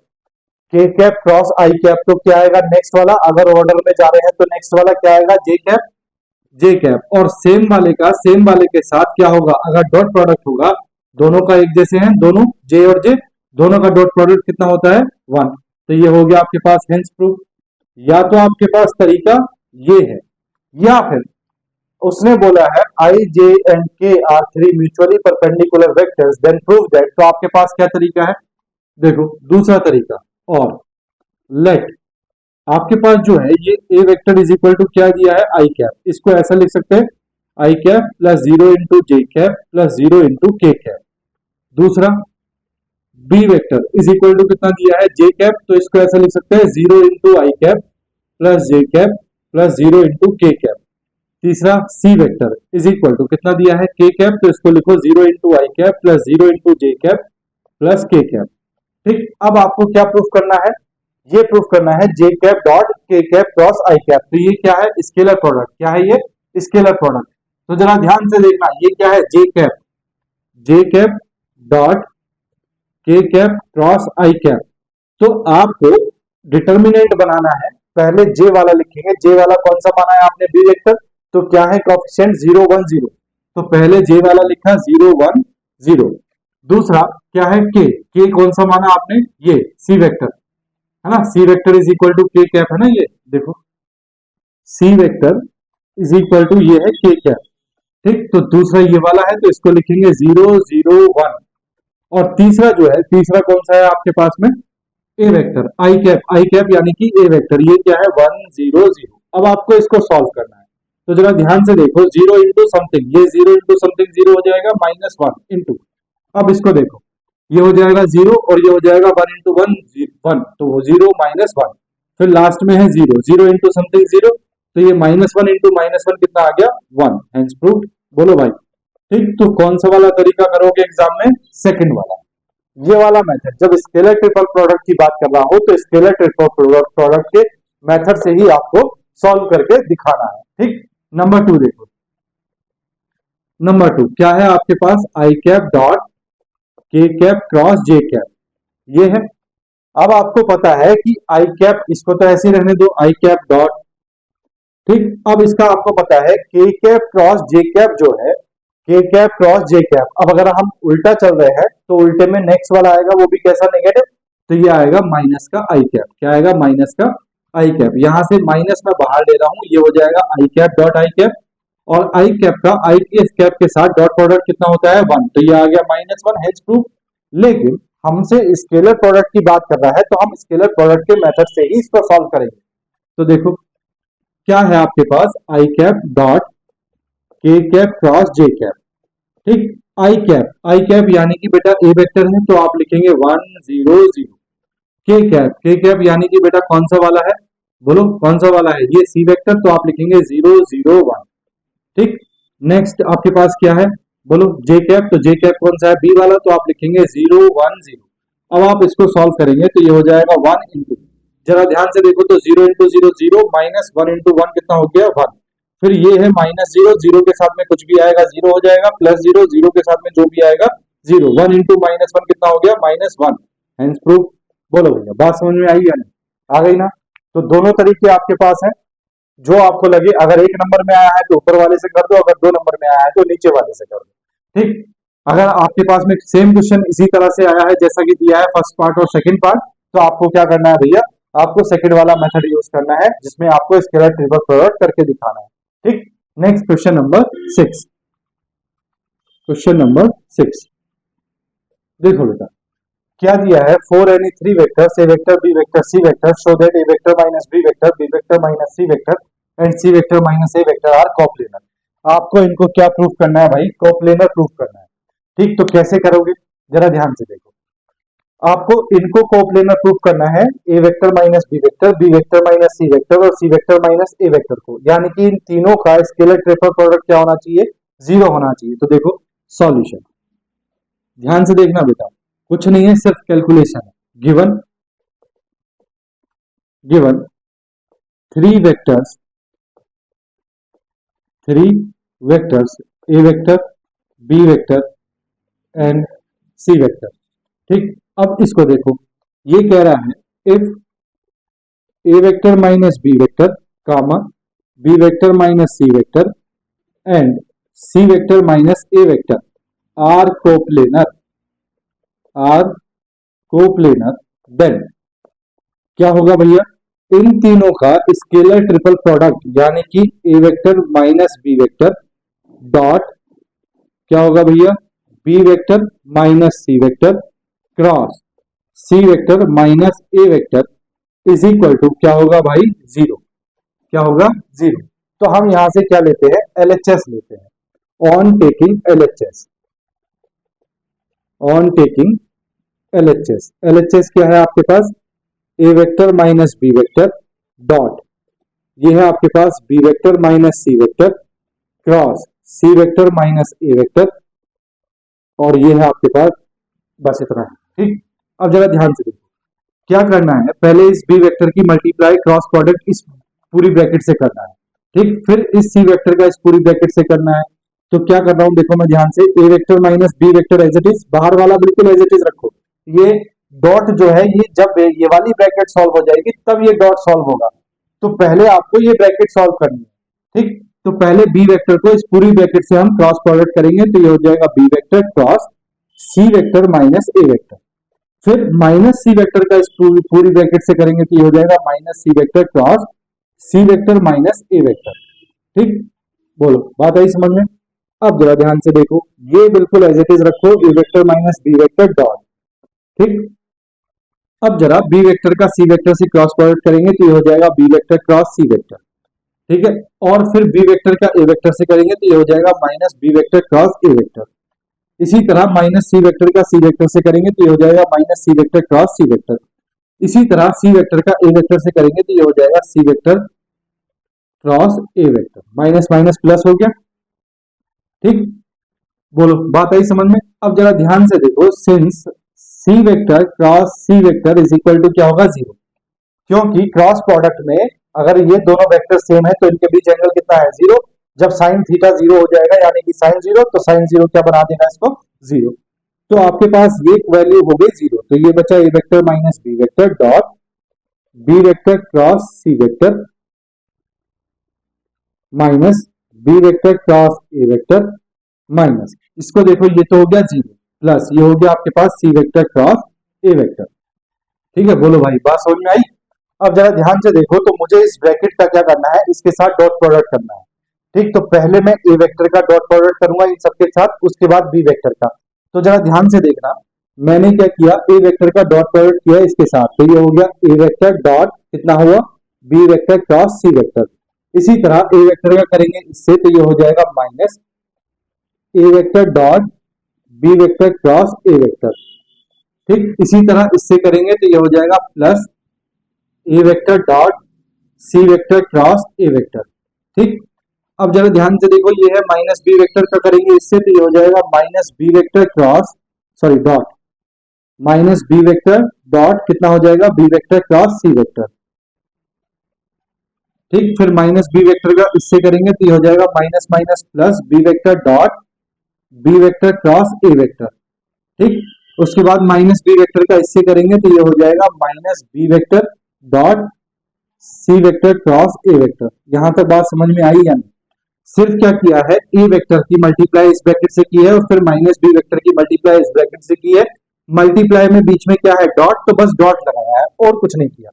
के कैप क्रॉस आई कैप, तो क्या आएगा नेक्स्ट वाला, अगर ऑर्डर में जा रहे हैं तो नेक्स्ट वाला क्या आएगा, जे कैप, जे कैप। और सेम वाले का सेम वाले के साथ क्या होगा, अगर डॉट प्रोडक्ट होगा, दोनों का एक जैसे हैं, दोनों जे और जे, दोनों का डॉट प्रोडक्ट कितना होता है, 1। तो ये हो गया आपके पास हेंस प्रूफ। या तो आपके पास तरीका ये है, या फिर उसने बोला है I J and K are three mutually perpendicular vectors then prove that, तो आपके पास क्या तरीका है, देखो दूसरा तरीका, और लेट आपके पास जो है ये A vector is equal to क्या दिया है, आई कैप, इसको ऐसा लिख सकते हैं I cap plus 0 into J cap plus 0 into K cap. दूसरा B vector is equal to कितना दिया है, जे कैप, तो इसको ऐसा लिख सकते हैं 0 इंटू आई cap plus J cap plus 0 into K cap. तीसरा सी वेक्टर इज इक्वल टू कितना दिया है, के कैप, तो इसको लिखो 0 इंटू आई cap plus 0 into J cap plus के कैप। ठीक, अब आपको क्या प्रूफ करना है, ये प्रूफ करना है जे cap dot K cap cross I cap. तो ये क्या है, स्केलर प्रोडक्ट, क्या है ये, स्केलर प्रोडक्ट। तो जरा ध्यान से देखना, ये क्या है, जे cap, J cap dot K cap cross I cap. तो आपको डिटर्मिनेंट बनाना है, पहले जे वाला लिखेंगे, जे वाला कौन सा माना है आपने, बी वेक्टर, तो क्या है कोएफिशिएंट 0 1 0, तो पहले जे वाला लिखा 0 1 0। दूसरा क्या है, के कौन सा माना आपने, ये सी वेक्टर है ना, सी वेक्टर इज इक्वल टू के कैप है ना, ये देखो सी वेक्टर इज इक्वल टू ये है के कैप। ठीक, तो दूसरा ये वाला है, तो इसको लिखेंगे 0 0 1। और तीसरा जो है, तीसरा कौन सा है आपके पास में, ए वेक्टर, आई कैप यानी कि ए वेक्टर, ये क्या है 1 0 0। अब आपको इसको सॉल्व करना है, तो जरा ध्यान से देखो, 0 इंटू समथिंग, ये 0 इंटू समथिंग 0 हो जाएगा माइनस 1 इंटू, अब इसको देखो, ये हो जाएगा 0 और ये हो जाएगा 1 इंटू 1 1, तो वो 0 माइनस 1, फिर लास्ट में है 0 0 इंटू समथिंग 0, तो ये माइनस 1 इंटू माइनस 1 कितना आ गया, 1, हेंस प्रूव्ड। बोलो भाई। ठीक, तो कौन सा वाला तरीका करोगे एग्जाम में, सेकंड वाला, ये वाला मेथड। जब स्केलर ट्रिपल प्रोडक्ट की बात कर रहा हो तो स्केलर ट्रिपल प्रोडक्ट के मेथड से ही आपको सॉल्व करके दिखाना है। ठीक, नंबर 2 देखो, नंबर 2 क्या है आपके पास, आई cap dot K cap cross J cap, ये है। अब आपको पता है कि आई कैप, इसको तो ऐसे ही रहने दो, आई कैप डॉट, ठीक, अब इसका आपको पता है के कैप क्रॉस जे कैप जो है, के कैप क्रॉस जे कैप। अब अगर हम उल्टा चल रहे हैं तो उल्टे में नेक्स्ट वाला आएगा, वो भी कैसा, नेगेटिव, तो ये आएगा माइनस का आई कैप, क्या आएगा, माइनस का आई कैप। यहां से माइनस में बाहर ले रहा हूं, ये हो जाएगा आई कैप डॉट आई कैप, और आई कैप का आई के कैप के साथ डॉट प्रोडक्ट कितना होता है, 1, तो ये आ गया माइनस 1, हेज प्रूफ। लेकिन हमसे स्केलर प्रोडक्ट की बात कर रहा है, तो हम स्केलर प्रोडक्ट के मेथड से ही इसको सॉल्व करेंगे। तो देखो क्या है आपके पास, आई cap dot K cap cross J cap. ठीक, आई कैप यानी कि बेटा ए वेक्टर है, तो आप लिखेंगे 1 0 0। के कैप यानी कि बेटा कौन सा वाला है, बोलो कौन सा वाला है, ये सी वेक्टर, तो आप लिखेंगे 0 0 1। ठीक, नेक्स्ट आपके पास क्या है, बोलो जे कैप, तो जे कैप कौन सा है, बी वाला, तो आप लिखेंगे 0 1 0। अब आप इसको सॉल्व करेंगे तो ये हो जाएगा 1 इंटू, जरा ध्यान से देखो, तो 0 इंटू 0 0 माइनस 1 इंटू 1 कितना हो गया, 1। फिर ये है माइनस 0, 0 के साथ में कुछ भी आएगा 0 हो जाएगा, प्लस 0, 0 के साथ में जो भी आएगा 0, 1 इंटू माइनस 1 कितना हो गया, माइनस 1, हेंस प्रूफ। बोलो भैया, बात समझ में आई या नहीं, आ गई ना। तो दोनों तरीके आपके पास हैं, जो आपको लगे, अगर एक नंबर में आया है तो ऊपर वाले से कर दो, अगर 2 नंबर में आया है तो नीचे वाले से कर दो। ठीक, अगर आपके पास में सेम क्वेश्चन इसी तरह से आया है जैसा कि दिया है फर्स्ट पार्ट और सेकंड पार्ट, तो आपको क्या करना है भैया, आपको सेकंड वाला मेथड यूज करना है, जिसमें आपको स्केलर ट्रिपल प्रोडक्ट करके दिखाना है। ठीक, next question number 6, question number 6 देखो बेटा, क्या दिया है, for any 3 vectors A vector B vector C vector show that A vector minus B vector B vector minus C vector and C vector minus A vector are coplanar. आपको इनको क्या proof करना है भाई, कोप्लेनर प्रूफ करना है। ठीक, तो कैसे करोगे, जरा ध्यान से देखो, आपको इनको कोप्लेनर प्रूफ करना है, A vector minus B vector minus C vector और C vector minus A vector को, यानी कि इन तीनों का स्केलर ट्रिपल प्रोडक्ट क्या होना चाहिए, 0 होना चाहिए। तो देखो सॉल्यूशन, ध्यान से देखना बेटा, कुछ नहीं है, सिर्फ कैलकुलेशन है। Given given 3 vectors A vector B vector and C vector. ठीक, अब इसको देखो, ये कह रहा है if A vector minus B vector comma B vector minus C vector and C vector minus A vector are coplanar then क्या होगा भैया, इन तीनों का स्केलर ट्रिपल प्रोडक्ट यानी कि A vector minus B vector dot क्या होगा भैया, B vector minus C vector cross C vector minus A vector is equal to क्या होगा भाई, जीरो। क्या होगा, जीरो। तो हम यहां से क्या लेते हैं, एलएचएस लेते हैं। On taking LHS, on taking LHS, LHS क्या है आपके पास, A vector minus B vector dot ये है आपके पास B vector minus C vector cross C vector minus A vector और ये है आपके पास, बस इतना है। ठीक, अब जरा ध्यान से देखो क्या करना है, पहले इस बी वेक्टर की मल्टीप्लाई क्रॉस प्रोडक्ट इस पूरी ब्रैकेट से करना है। ठीक, फिर इस सी वेक्टर का इस पूरी ब्रैकेट से करना है। तो क्या कर रहा हूं देखो मैं ध्यान से, A vector minus B vector as it is, बाहर वाला बिल्कुल एज इट इज रखो। ये डॉट जो है ये जब ये वाली ब्रैकेट सॉल्व हो जाएगी तब ये डॉट सॉल्व होगा, तो पहले आपको ये ब्रैकेट सॉल्व करनी है। ठीक, तो पहले बी वेक्टर को इस पूरी ब्रैकेट से हम क्रॉस प्रोडक्ट करेंगे तो ये हो जाएगा B vector cross C vector minus A vector, फिर माइनस सी वेक्टर का इस पूरी ब्रैकेट से करेंगे तो ये हो जाएगा minus C vector cross C vector minus A vector. ठीक, बोलो बात आई समझ में। अब जरा ध्यान से देखो, ये बिल्कुल एज इट इज रखो, A vector minus B vector dot. ठीक, अब जरा बी वेक्टर का सी वेक्टर से क्रॉस प्रोडक्ट करेंगे तो ये हो जाएगा B vector cross C vector. ठीक है, और फिर बी वेक्टर का ए वेक्टर से करेंगे तो ये हो जाएगा minus B vector cross A vector. इसी तरह माइनस सी वेक्टर का सी वेक्टर से करेंगे तो ये हो जाएगा minus C vector cross C vector. इसी तरह सी वेक्टर का ए वेक्टर से करेंगे तो ये हो जाएगा C vector cross A vector, minus minus plus हो गया। ठीक, बोलो बात आई समझ में। अब जरा ध्यान से देखो, since C vector cross C vector is equal to क्या होगा, जीरो, क्योंकि क्रॉस प्रोडक्ट में अगर ये दोनों वेक्टर सेम है तो इनके बीच एंगल कितना है, जीरो। जब साइन थीटा जीरो हो जाएगा यानी कि साइन जीरो, तो साइन जीरो क्या बना देगा इसको, जीरो। तो आपके पास ये वैल्यू हो गई जीरो, तो ये बचा A vector minus B vector dot B vector cross C vector minus B vector cross A vector minus, इसको देखो ये तो हो गया जीरो, प्लस ये हो गया आपके पास सी वेक्टर क्रॉस ए वेक्टर। ठीक है, बोलो भाई बात समझ में आई। अब जरा ध्यान से देखो, तो मुझे इस ब्रैकेट का क्या करना है, इसके साथ डॉट प्रोडक्ट करना है। ठीक, तो पहले मैं ए वेक्टर का डॉट प्रोडक्ट करूंगा इन सबके साथ, उसके बाद बी वेक्टर का। तो जरा ध्यान से देखना, मैंने क्या किया, ए वेक्टर का डॉट प्रोडक्ट किया इसके साथ, तो ये हो गया ए वेक्टर डॉट कितना हुआ, B vector cross C vector. इसी तरह ए वेक्टर का करेंगे इससे तो ये हो जाएगा minus A vector dot B vector cross A vector. ठीक, इसी तरह इससे करेंगे तो ये हो जाएगा plus A vector dot C vector cross A vector. ठीक, अब जरा ध्यान से देखो, ये है माइनस बी वेक्टर का करेंगे इससे तो ये हो जाएगा minus B vector cross sorry dot minus B vector dot कितना हो जाएगा, B vector cross C vector. ठीक, फिर माइनस बी वेक्टर का इससे करेंगे तो ये हो जाएगा minus minus plus B vector dot B vector cross A vector. ठीक, उसके बाद माइनस बी वेक्टर का इससे करेंगे तो ये हो जाएगा minus B vector dot C vector cross A vector. यहां तक बात समझ में आई या नहीं। सिर्फ क्या किया है, ए वेक्टर की मल्टीप्लाई इस ब्रैकेट से की है और फिर माइनस बी वेक्टर की मल्टीप्लाई इस ब्रैकेट से की है। मल्टीप्लाई में बीच में क्या है, डॉट, तो बस डॉट लगाया है और कुछ नहीं किया।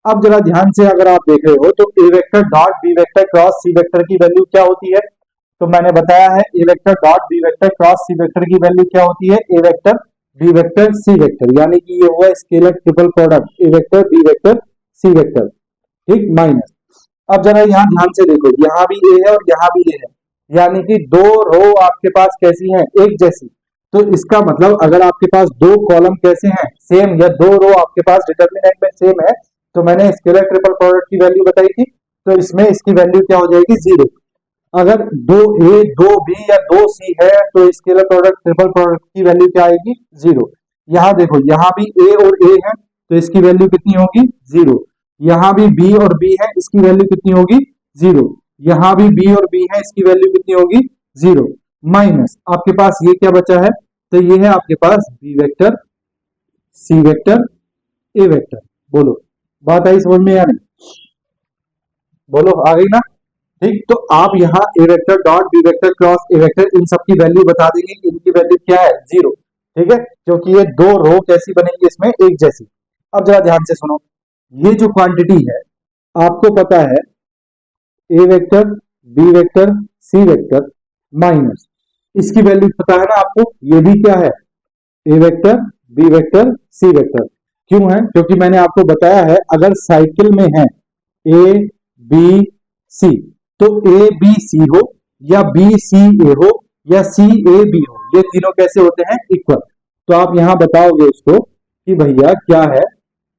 अब जरा ध्यान से अगर आप देख रहे हो तो A vector dot B vector cross C vector की वैल्यू क्या होती है, तो मैंने बताया है A vector dot B vector cross C vector की वैल्यू क्या होती है, A vector B vector C vector, यानी कि ये हुआ scalar triple product A vector B vector C vector. ठीक, माइनस, अब जरा यहाँ ध्यान से देखो, यहाँ भी ए है और यहाँ भी ए है, यानी कि दो रो आपके पास कैसी हैं, एक जैसी। तो इसका मतलब अगर आपके पास दो कॉलम कैसे हैं, सेम, या दो रो आपके पास डिटर्मिनेंट में सेम है, तो मैंने स्केलर ट्रिपल प्रोडक्ट की वैल्यू बताई थी, तो इसमें इसकी वैल्यू क्या हो जाएगी, जीरो। अगर दो ए दो बी या दो सी है तो स्केलर प्रोडक्ट ट्रिपल प्रोडक्ट की वैल्यू क्या आएगी, जीरो। यहाँ देखो, यहाँ भी ए और ए है तो इसकी वैल्यू कितनी होगी, जीरो। यहाँ भी बी और बी है, इसकी वैल्यू कितनी होगी, जीरो। यहाँ भी बी और बी है, इसकी वैल्यू कितनी होगी, जीरो। माइनस आपके पास ये क्या बचा है, तो ये है आपके पास B vector, C vector, A vector. बोलो बात आई समझ में या नहीं? बोलो आ गई ना? ठीक, तो आप यहाँ A vector dot B vector cross A vector इन सब की वैल्यू बता देंगे कि इनकी वैल्यू क्या है, 0। ठीक है, क्योंकि ये दो रो कैसी बनेंगी इसमें, एक जैसी। अब जरा ध्यान से सुनो, ये जो क्वांटिटी है आपको पता है A vector, B vector, C vector minus, इसकी वैल्यू पता है ना आपको, ये भी क्या है, A vector, B vector, C vector. क्यों है? क्योंकि मैंने आपको बताया है अगर साइकिल में है ए बी सी, तो ए बी सी हो या बी सी ए हो या सी ए बी हो, ये तीनों कैसे होते हैं, इक्वल। तो आप यहां बताओगे उसको कि भैया क्या है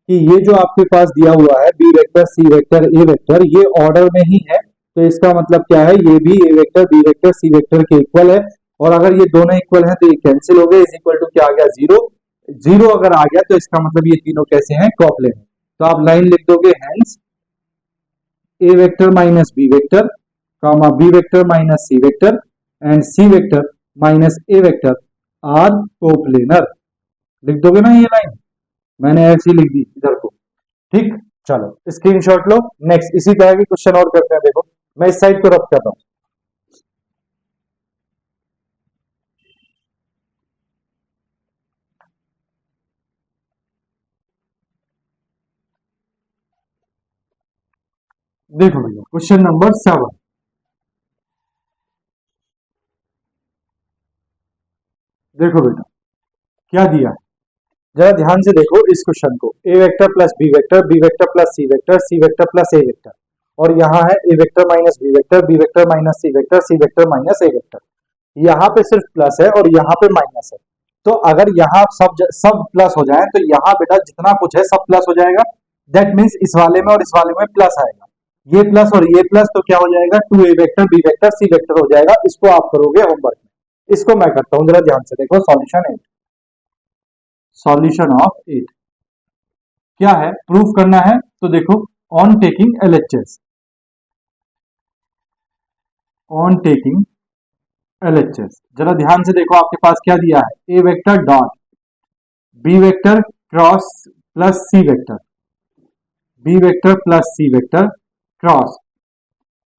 कि ये जो आपके पास दिया हुआ है B vector, C vector, A vector, ये ऑर्डर में ही है, तो इसका मतलब क्या है, ये भी ए vector, B vector, C vector के इक्वल है। और अगर ये दोनों इक्वल है तो ये कैंसिल हो गए, इज इक्वल टू क्या आ गया, 0। 0 अगर आ गया तो इसका मतलब ये तीनों कैसे हैं, कॉप्लेन है। तो आप लाइन लिख दोगे, hence A vector minus B vector comma B vector minus C vector and C vector minus A vector are coplanar. लिख दोगे ना ये लाइन, मैंने ऐसी लिख दी इधर को। ठीक, चलो स्क्रीनशॉट लो। नेक्स्ट इसी तरह के क्वेश्चन और करते हैं। देखो मैं इस साइड को रब करता हूं। देखो भैया क्वेश्चन नंबर 7। देखो बेटा क्या दिया है, जरा ध्यान से देखो इस क्वेश्चन को। A vector plus B vector plus C vector plus A vector, और यहाँ है A vector minus B vector minus C vector minus A vector. यहाँ पे सिर्फ प्लस है और यहाँ पे माइनस है। तो अगर यहाँ सब प्लस हो जाए तो यहाँ बेटा जितना कुछ है सब प्लस हो जाएगा। दैट मीन्स इस वाले में और इस वाले में प्लस आएगा, ये प्लस और ये प्लस, तो क्या हो जाएगा, 2 A vector B vector C vector हो जाएगा। इसको आप करोगे होमवर्क में, इसको मैं करता हूँ, जरा ध्यान से देखो। सॉल्यूशन 8, सॉल्यूशन ऑफ 8 क्या है, प्रूफ करना है। तो देखो on taking LHS, on taking LHS, जरा ध्यान से देखो आपके पास क्या दिया है, A vector dot B vector cross plus C vector, B vector plus C vector cross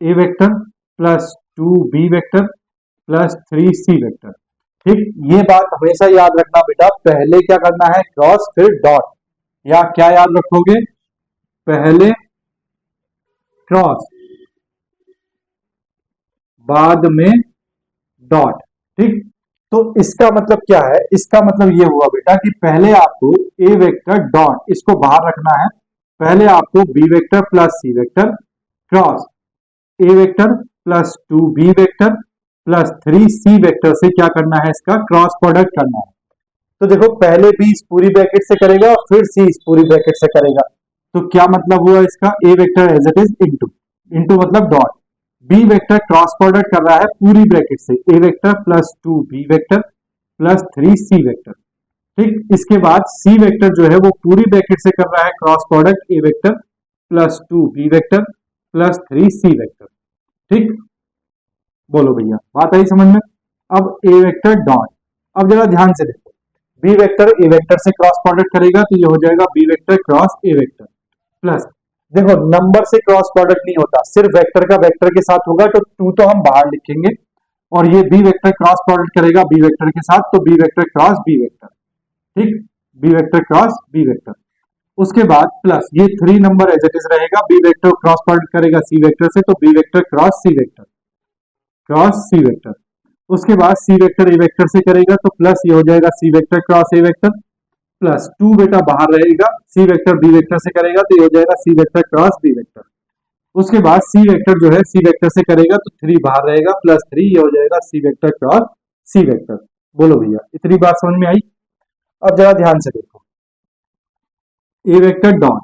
A vector plus 2 B vector plus 3 C vector. ठीक, ये बात हमेशा याद रखना बेटा, पहले क्या करना है, क्रॉस फिर डॉट, या क्या याद रखोगे, पहले क्रॉस बाद में डॉट। ठीक, तो इसका मतलब क्या है, इसका मतलब ये हुआ बेटा कि पहले आपको ए वेक्टर डॉट, इसको बाहर रखना है, पहले आपको B vector plus C vector cross A vector plus 2 B vector plus 3 C vector से क्या करना है, इसका क्रॉस प्रोडक्ट करना है। तो देखो पहले बी इस पूरी ब्रैकेट से करेगा और फिर सी इस पूरी ब्रैकेट से करेगा। तो क्या मतलब हुआ इसका, A vector as it is into, into मतलब dot, B vector cross product कर रहा है पूरी ब्रैकेट से, A vector plus 2 B vector plus 3 C vector. ठीक, इसके बाद सी वेक्टर जो है वो पूरी ब्रैकेट से कर रहा है cross product A vector plus 2 B vector plus 3 C vector. ठीक, बोलो भैया बात आई समझ में? अब ए वेक्टर डॉट, अब जरा ध्यान से देखो, बी वेक्टर ए वेक्टर से क्रॉस प्रोडक्ट करेगा तो ये हो जाएगा B vector cross A vector plus, देखो नंबर से क्रॉस प्रोडक्ट नहीं होता, सिर्फ वेक्टर का वेक्टर के साथ होगा, तो 2 तो हम बाहर लिखेंगे, और ये बी वेक्टर क्रॉस प्रोडक्ट करेगा बी वेक्टर के साथ, तो B vector cross B vector. ठीक, B vector cross B vector, उसके बाद प्लस ये 3 नंबर एज इट इज रहेगा, बी वेक्टर क्रॉस प्रोडक्ट करेगा सी वेक्टर से, तो B vector cross C vector, cross C vector. उसके बाद सी वेक्टर ए वेक्टर से करेगा तो प्लस ये हो जाएगा C vector cross A vector plus 2 बेटा बाहर रहेगा, सी वेक्टर बी वेक्टर से करेगा तो ये हो जाएगा C vector cross B vector. उसके बाद सी वेक्टर जो है सी वेक्टर से करेगा तो 3 बाहर रहेगा प्लस 3, ये हो जाएगा C vector cross C vector. बोलो भैया इतनी बात समझ में आई? अब जरा ध्यान से देखो, ए वेक्टर डॉट,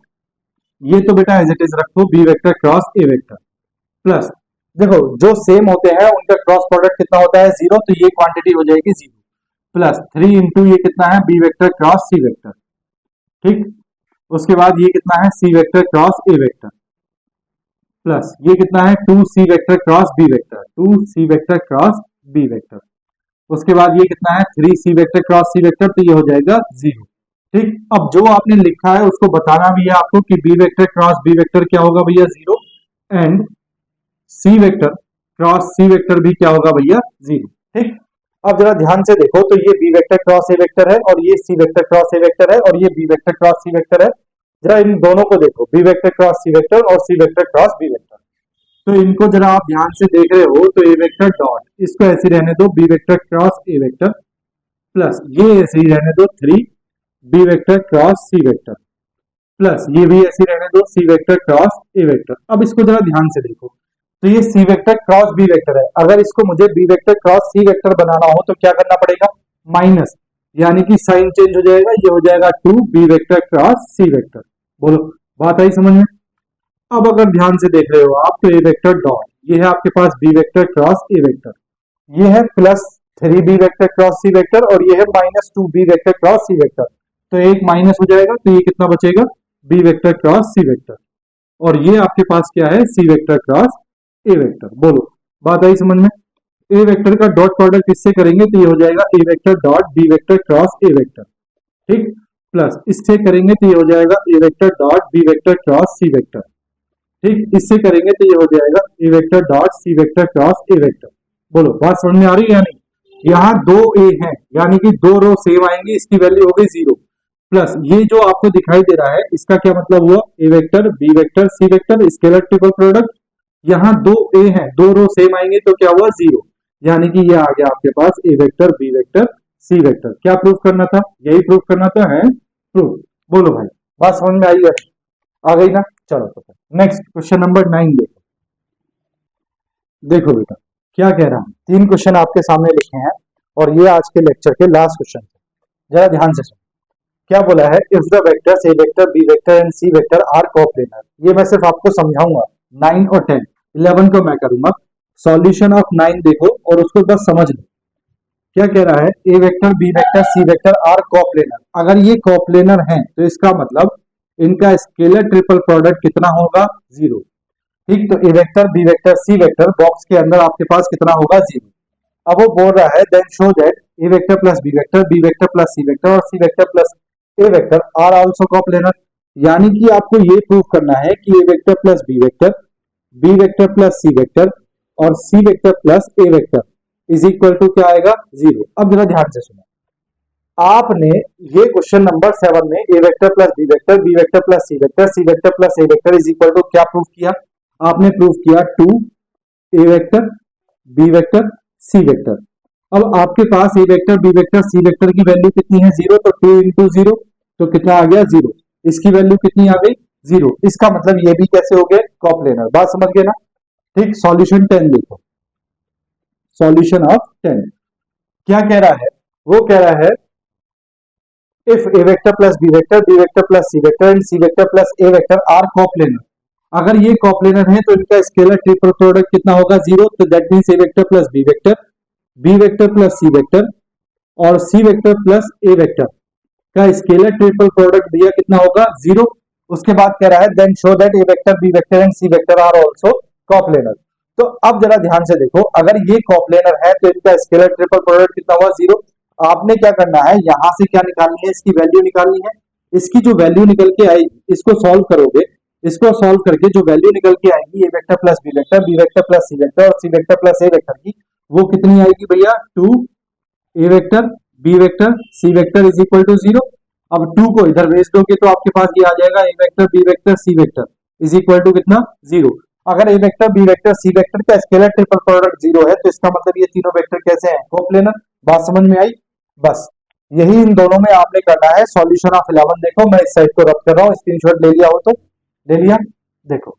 ये तो बेटा एज इट इज रखो B vector cross A vector plus, देखो जो सेम होते हैं उनका क्रॉस प्रोडक्ट कितना होता है, 0, तो ये क्वांटिटी हो जाएगी 0 प्लस 3 इंटू ये कितना है, B vector cross C vector. ठीक, उसके बाद ये कितना है, C vector cross A vector plus ये कितना है, 2 C vector cross B vector, 2 C vector cross B vector. उसके बाद ये कितना है 3c vector cross c vector, तो ये हो जाएगा 0। ठीक, अब जो आपने लिखा है उसको बताना भी है आपको कि b vector cross b vector क्या होगा भैया 0, and c vector cross c vector भी क्या होगा भैया 0। ठीक, अब जरा ध्यान से देखो, तो ये b vector cross a vector है और ये c vector cross a vector है और ये b vector cross c vector है। जरा इन दोनों को देखो, b vector cross c vector और c vector cross b vector. तो इनको जरा आप ध्यान से देख रहे हो, तो a वेक्टर डॉट, इसको ऐसे रहने दो b vector cross a vector, plus ये ऐसे ही रहने दो 3b vector cross c vector, plus ये भी ऐसे रहने दो c vector cross a vector. अब इसको जरा ध्यान से देखो, तो ये c vector cross b vector है, अगर इसको मुझे b vector cross c vector बनाना हो तो क्या करना पड़ेगा, माइनस, यानी कि साइन चेंज हो जाएगा, ये हो जाएगा 2b vector cross c vector. बोलो, बात आई समझ में? अब अगर ध्यान से देख रहे हो आप, तो a वेक्टर डॉट, ये है आपके पास b vector cross a vector, ये है plus 3b vector cross c vector और ये है minus 2b vector cross c vector, तो एक माइनस हो जाएगा, तो ये कितना बचेगा b vector cross c vector, और ये आपके पास क्या है c vector cross a vector. बोलो, बात आई समझ में? a वेक्टर का डॉट प्रोडक्ट इससे करेंगे तो ये हो जाएगा a vector dot b vector cross a vector. ठीक, प्लस इससे करेंगे तो ये हो जाएगा a vector dot b vector cross c vector. ठीक, इससे करेंगे तो ये हो जाएगा a vector dot c vector cross a vector. बोलो, बात समझ में आ रही है या नहीं? यहाँ दो a हैं, यानी कि दो रो सेम आएंगी, इसकी वैल्यू हो गई 0, प्लस ये जो आपको दिखाई दे रहा है इसका क्या मतलब हुआ, a vector b vector c vector scalar triple product, यहाँ दो a हैं, दो रो सेम आएंगे तो क्या हुआ 0, यानी कि ये आ गया आपके पास a vector b vector c vector. क्या प्रूफ करना था, यही प्रूफ करना था, है प्रूफ। बोलो भाई, बात समझ में आई है? आ गई ना? चलो तो नेक्स्ट क्वेश्चन नंबर 9 देखो। देखो बेटा क्या कह रहा हूं, 3 क्वेश्चन आपके सामने लिखे हैं और ये आज के लेक्चर के लास्ट क्वेश्चन है, जरा ध्यान से सुनो। क्या बोला है, if the vectors a vector b vector and c vector are coplanar. ये मैं सिर्फ आपको समझाऊंगा, 9 और 10, 11 को मैं करूंगा। सॉल्यूशन ऑफ 9 देखो और उसको बस समझ लो। क्या कह रहा है, a vector b vector c vector are coplanar. अगर ये कोप्लेनर हैं तो इसका मतलब इनका स्केलर ट्रिपल प्रोडक्ट कितना होगा, 0। ठीक, तो a vector b vector c vector box के अंदर आपके पास कितना होगा, 0। अब वो बोल रहा है then show that a vector plus b vector b vector plus c vector और c vector plus a vector are also coplanar. यानी कि आपको ये प्रूव करना है कि a vector plus b vector plus c vector और c vector plus a vector is equal to क्या आएगा, 0। अब जरा ध्यान से सुनो, आपने ये क्वेश्चन नंबर 7 में a vector plus b vector plus c vector plus a vector is equal to क्या प्रूव किया, आपने प्रूव किया 2a vector b vector c vector. अब आपके पास a vector b vector c vector की वैल्यू कितनी है, 0, तो 2 इंटू 0 तो कितना आ गया, 0। इसकी वैल्यू कितनी आ गई, 0। इसका मतलब ये भी कैसे हो गए, कोप्लेनर। बात समझ गए ना? ठीक, सॉल्यूशन 10 देखो, सॉल्यूशन ऑफ 10 क्या कह रहा है, वो कह रहा है if a vector plus b vector plus c vector and c vector plus a vector are coplanar. अगर ये कोप्लेनर है तो इनका स्केलर ट्रिपल प्रोडक्ट कितना होगा, 0। तो that means a vector plus b vector plus c vector और c vector plus a vector का स्केलर ट्रिपल प्रोडक्ट दिया कितना होगा, 0। उसके बाद कह रहा है then show that a vector b vector and c vector are also coplanar. तो अब जरा ध्यान से देखो, अगर ये कोप्लेनर है तो इनका स्केलर ट्रिपल प्रोडक्ट कितना हुआ, 0। आपने क्या करना है, यहां से क्या निकालनी है, इसकी वैल्यू निकालनी है। इसकी जो वैल्यू निकल के आएगी इसको सॉल्व करोगे, इसको सॉल्व करके जो वैल्यू निकल के आएगी a vector plus b vector plus c vector और c vector plus a vector की, वो कितनी आएगी भैया, 2a vector b vector c vector is equal to 0। अब 2 को इधर भेज दोगे तो आपके पास ये आ जाएगा a vector b vector c vector is equal to कितना, 0। अगर a vector b vector c vector का स्केलर ट्रिपल प्रोडक्ट 0 है तो इसका मतलब ये तीनों वेक्टर कैसे हैं, कोप्लेनर। बात समझ में आई? बस यही इन दोनों में आपने करना है। सॉल्यूशन ऑफ 11 देखो, मैं इस साइड को रब कर रहा हूँ, स्क्रीनशॉट ले लिया हो तो ले लिया। देखो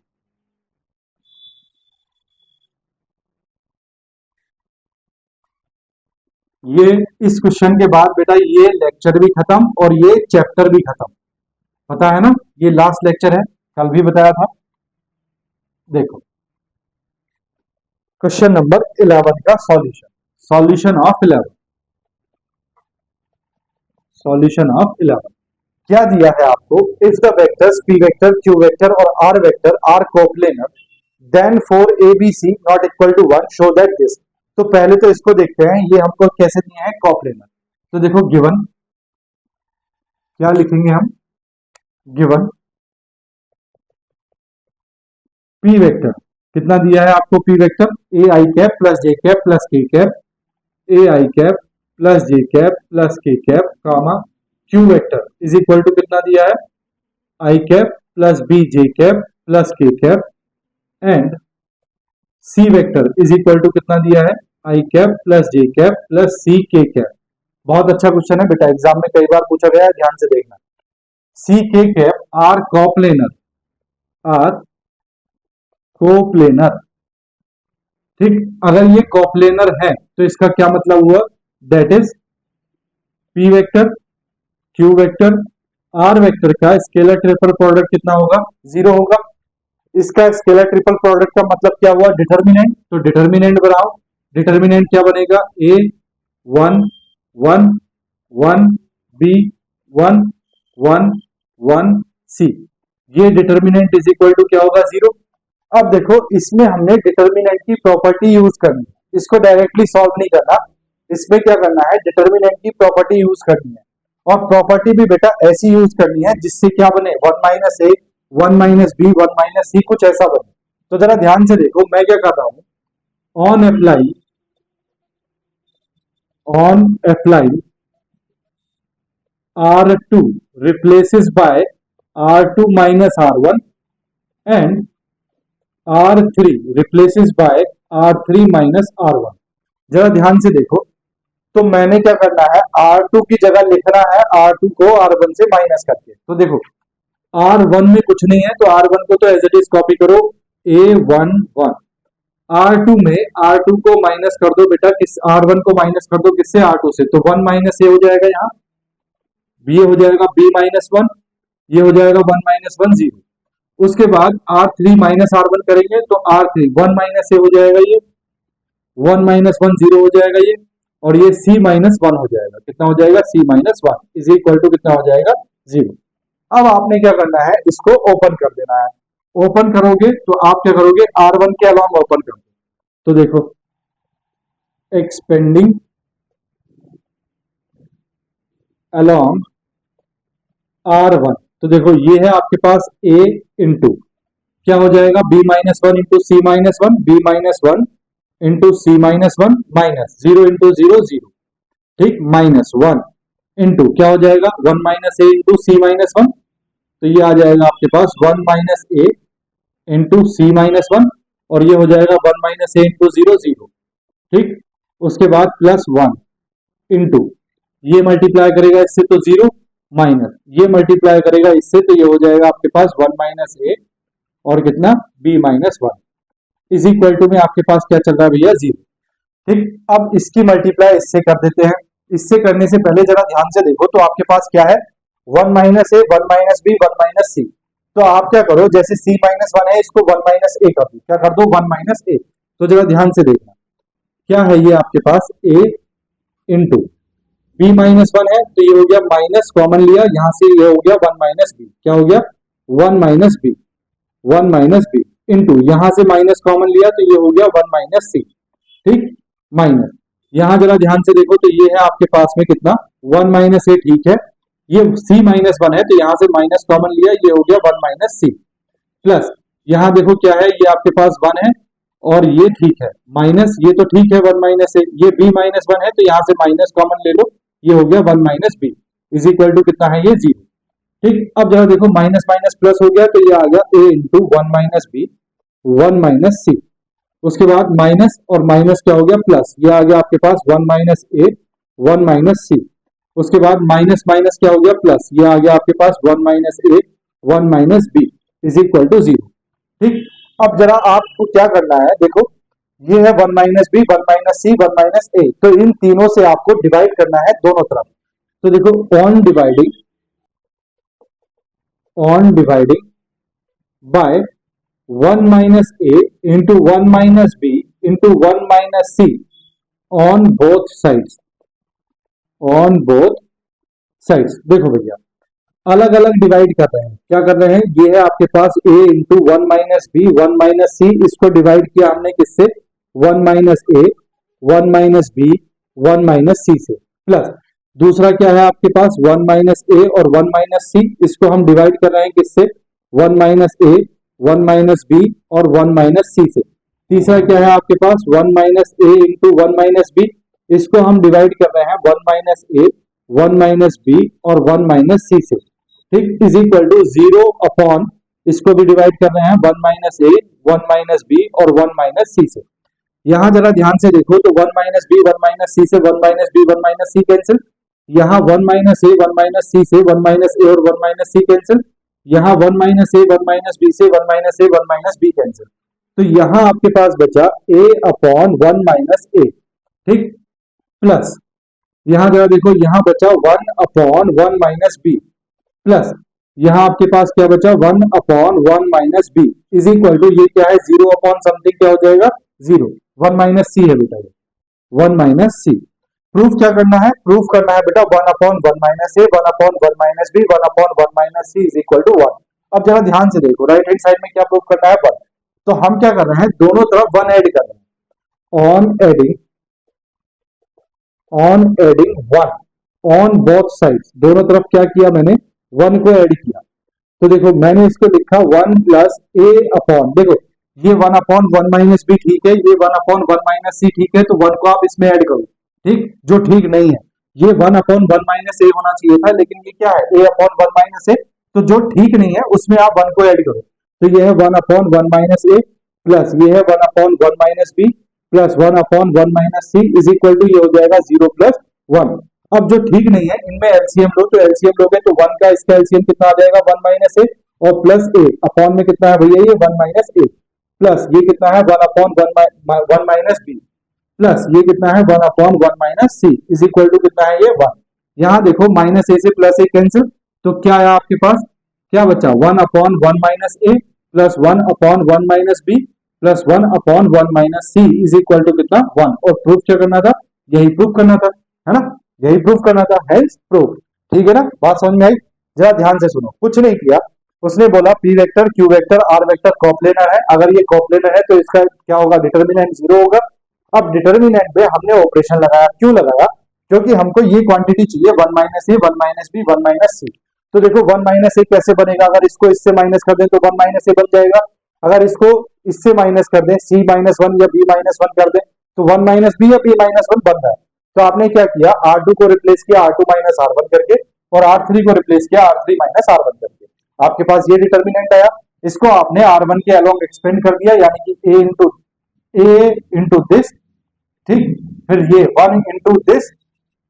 ये इस क्वेश्चन के बाद बेटा ये लेक्चर भी खत्म और ये चैप्टर भी खत्म, पता है ना? ये लास्ट लेक्चर है, कल भी बताया था। देखो क्वेश्चन नंबर 11 का solution, solution of 11, solution of 11 क्या दिया है आपको, if the vectors p vector q vector और r vector are coplanar then for abc not equal to 1 show that this. तो पहले तो इसको देखते हैं, ये हमको कैसे दिया है, कॉप्लेनर। तो देखो गिवन, क्या लिखेंगे हम, गिवन पी वेक्टर कितना दिया है आपको, P vector A I cap plus J cap plus के cap, A I cap plus J cap plus के cap comma Q vector is equal to कितना दिया है, I cap plus B J cap plus के cap, and C vector is equal to कितना दिया है, I cap plus J cap plus C के cap. बहुत अच्छा क्वेश्चन है बेटा, एग्जाम में कई बार पूछा गया है, ध्यान से देखना। सी के cap are coplanar, are coplanar, ठीक। अगर ये कोप्लेनर है तो इसका क्या मतलब हुआ, that is P vector Q vector R vector का स्केलर ट्रिपल प्रोडक्ट कितना होगा, 0 होगा। इसका स्केलर ट्रिपल प्रोडक्ट का मतलब क्या हुआ, डिटर्मिनेंट। तो डिटर्मिनेंट बनाओ, डिटर्मिनेंट क्या बनेगा, ए 1 1 1 बी 1 1 1 सी, ये डिटर्मिनेंट इज इक्वल टू क्या होगा, 0। अब देखो इसमें हमने डिटर्मिनेंट की प्रॉपर्टी यूज करनी है, इसको डायरेक्टली सॉल्व नहीं करना, इसमें क्या करना है, डिटर्मिनेंट की प्रॉपर्टी यूज करनी है। और प्रॉपर्टी भी बेटा ऐसी यूज करनी है जिससे क्या बने, 1 minus A 1 minus B 1 minus सी, कुछ ऐसा बने। तो जरा ध्यान से देखो मैं क्या कर रहा हूं, on apply R2 replaces by R2 minus R1 and R3 replaces by R3 minus R1। जरा ध्यान से देखो, तो मैंने क्या करना है, R2 की जगह लिखना है R2 को R1 से माइनस करके। तो देखो R1 में कुछ नहीं है तो R1 को तो एज इट इज कॉपी करो, A11। R2 में R2 को माइनस कर दो बेटा, किस, R1 को माइनस कर दो किससे, R2 से, तो 1 माइनस ए हो जाएगा, यहाँ ये हो जाएगा b माइनस 1, ये हो जाएगा 1 माइनस 1 0। उसके बाद R3 माइनस R1 करेंगे तो R3 1 माइनस ए हो जाएगा, ये 1 माइनस 1 0 हो जाएगा ये, और ये c माइनस 1 हो जाएगा, कितना हो जाएगा, c minus 1 is equal to कितना हो जाएगा, 0। अब आपने क्या करना है, इसको ओपन कर देना है। ओपन करोगे तो आप क्या करोगे, R1 के अलॉन्ग ओपन कर दो। तो देखो एक्सपेंडिंग अलॉन्ग R1, तो देखो ये है आपके पास a इंटू क्या हो जाएगा, b माइनस 1 इंटू सी माइनस 1, b माइनस 1 इंटू सी माइनस 1 माइनस 0 इंटू 0 0, ठीक, माइनस 1 इंटू क्या हो जाएगा, 1 minus A into C minus 1, तो ये आ जाएगा आपके पास 1 minus A into C minus 1, और ये हो जाएगा 1 माइनस ए इंटू 0 0, ठीक। उसके बाद प्लस 1 इंटू ये मल्टीप्लाई करेगा इससे तो 0, माइनस ये मल्टीप्लाई करेगा इससे तो ये हो जाएगा आपके पास 1 माइनस ए और कितना, b minus 1 is equal to में आपके पास क्या चल रहा है भैया, 0, ठीक। अब इसकी मल्टीप्लाई इससे कर देते हैं। इससे करने से पहले जरा ध्यान से देखो, तो आपके पास क्या है, 1 minus A 1 minus B 1 minus सी। तो आप क्या करो, जैसे c माइनस 1 है इसको 1 माइनस ए कर दो, क्या कर दो, 1 माइनस ए। तो जरा ध्यान से देखना क्या है, ये आपके पास a इंटू b माइनस 1 है तो ये हो गया, माइनस कॉमन लिया यहां से, ये हो गया 1 माइनस बी, क्या हो गया, 1 minus B 1 minus B into यहां से माइनस कॉमन लिया तो ये हो गया 1 माइनस सी, ठीक, माइनस यहां जरा ध्यान से देखो तो ये है आपके पास में कितना, 1 माइनस ए, ठीक है, ये c माइनस 1 है तो यहां से माइनस कॉमन लिया, ये हो गया 1 माइनस सी, प्लस यहां देखो क्या है, ये आपके पास 1 है और ये ठीक है, माइनस ये तो ठीक है 1 माइनस ए, ये b माइनस 1 है तो यहां से माइनस कॉमन ले लो, ये हो गया 1 minus B is equal to कितना है, ये 0, ठीक। अब जरा देखो माइनस माइनस प्लस हो गया तो ये आ गया a into 1 minus B 1 minus C. उसके बाद माइनस और माइनस क्या हो गया, प्लस, ये आ गया आपके पास 1 माइनस ए 1 माइनस सी। उसके बाद माइनस माइनस क्या हो गया, प्लस, ये आ गया आपके पास 1 minus A 1 minus B is equal to 0, ठीक। अब जरा आपको क्या करना है, देखो ये है 1 माइनस बी 1 माइनस सी 1 माइनस ए, तो इन तीनों से आपको डिवाइड करना है दोनों तरफ। तो देखो on dividing by 1 minus A into 1 minus B into 1 minus C on both sides, देखो भैया अलग अलग डिवाइड कर रहे हैं, क्या कर रहे हैं, ये है आपके पास a into 1 minus B 1 minus C, इसको डिवाइड किया हमने किससे, 1 minus A 1 minus B 1 minus C से, प्लस दूसरा क्या है आपके पास 1 माइनस ए और 1 माइनस सी, इसको हम डिवाइड कर रहे हैं किससे, 1 माइनस ए 1 माइनस बी और 1 माइनस सी से। तीसरा क्या है आपके पास 1 minus A into 1 minus B, इसको हम डिवाइड कर रहे हैं 1 माइनस ए 1 माइनस बी और 1 माइनस सी से, ठीक, इज इक्वल टू 0 अपॉन, इसको भी डिवाइड कर रहे हैं 1 माइनस ए 1 माइनस बी और 1 माइनस सी से। यहां जरा ध्यान से देखो तो 1 माइनस बी 1 माइनस सी से 1 माइनस बी 1 माइनस सी कैंसिल, यहाँ 1 माइनस ए 1 माइनस सी से 1 माइनस ए और 1 माइनस सी कैंसिल, यहाँ 1 माइनस ए 1 माइनस बी से 1 minus A 1 minus B cancel, तो यहाँ आपके पास बचा a अपॉन 1 माइनस ए, ठीक, प्लस यहाँ जरा देखो यहाँ बचा 1 अपॉन 1 माइनस बी, प्लस यहाँ आपके पास क्या बचा 1 upon 1 minus B is equal to, ये क्या है 0 अपॉन समथिंग क्या हो जाएगा 0, 1 माइनस सी है बेटा, 1 माइनस सी। प्रूफ क्या करना है, प्रूफ करना है बेटा 1 upon 1 minus A 1 upon 1 minus B 1 upon 1 minus C is equal to 1। अब जरा ध्यान से देखो राइट हैंड साइड में क्या प्रूफ करना है 1, तो हम क्या कर रहे हैं दोनों तरफ 1 ऐड कर रहे हैं, on adding 1 on both sides, दोनों तरफ क्या किया मैंने 1 को ऐड किया, तो देखो मैंने इसको लिखा 1 प्लस ए अपॉन, देखो ये 1 अपॉन 1 माइनस बी ठीक है, ये 1 अपॉन 1 माइनस सी ठीक है, तो 1 को आप इसमें ऐड करो, ठीक, जो ठीक नहीं है ये 1 अपॉन 1 माइनस ए होना चाहिए था, लेकिन ये क्या है a अपॉन 1 माइनस ए, तो जो ठीक नहीं है उसमें आप 1 को ऐड करो, तो ये है 1 अपॉन 1 माइनस ए प्लस ये है 1 upon 1 minus B plus 1 upon 1 minus C is equal to, ये हो जाएगा 0 प्लस 1। अब जो ठीक नहीं है इनमें एलसीएम लो, तो एलसीएम लोगे तो 1 का इसका एलसीएम कितना आ जाएगा 1 माइनस ए और प्लस ए अपॉन में कितना है भैया ये 1 माइनस ए, प्लस ये कितना है 1 अपॉन 1 माइनस बी प्लस ये कितना है 1 upon 1 minus C is equal to कितना है ये 1। यहाँ देखो माइनस ए से प्लस ए कैंसिल, तो क्या है आपके पास क्या बचा 1 upon 1 minus A plus 1 upon 1 minus B plus 1 upon 1 minus C is equal to कितना 1। और प्रूफ क्या करना था, यही प्रूफ करना था, है ना, यही प्रूफ करना था, हेंस प्रूफ, ठीक है ना, बात समझ में आई। जरा ध्यान से सुनो, कुछ नहीं किया, उसने बोला P vector Q vector R vector coplanar है, अगर ये कॉप्लेनर है तो इसका क्या होगा डिटर्मिनेंट 0 होगा। अब डिटर्मिनेंट पे हमने ऑपरेशन लगाया, क्यों लगाया, क्योंकि हमको ये क्वांटिटी चाहिए 1 minus A 1 minus B 1 minus सी, तो देखो 1 माइनस ए कैसे बनेगा, अगर इसको इससे माइनस कर दें तो 1 माइनस ए बन जाएगा, अगर इसको इससे माइनस कर दें सी माइनस 1 या बी माइनस 1 कर दें तो 1 माइनस बी या बी माइनस 1 बन रहा है। तो आपने क्या किया R2 को रिप्लेस किया R2 माइनस R1 करके और R3 को रिप्लेस किया R3 माइनस R1 करके, आपके पास ये डिटर्मिनेंट आया, इसको आपने R1 के अलोंग एक्सपेंड कर दिया, यानी कि a इंटू दिस, ठीक, फिर ये 1 इंटू दिस,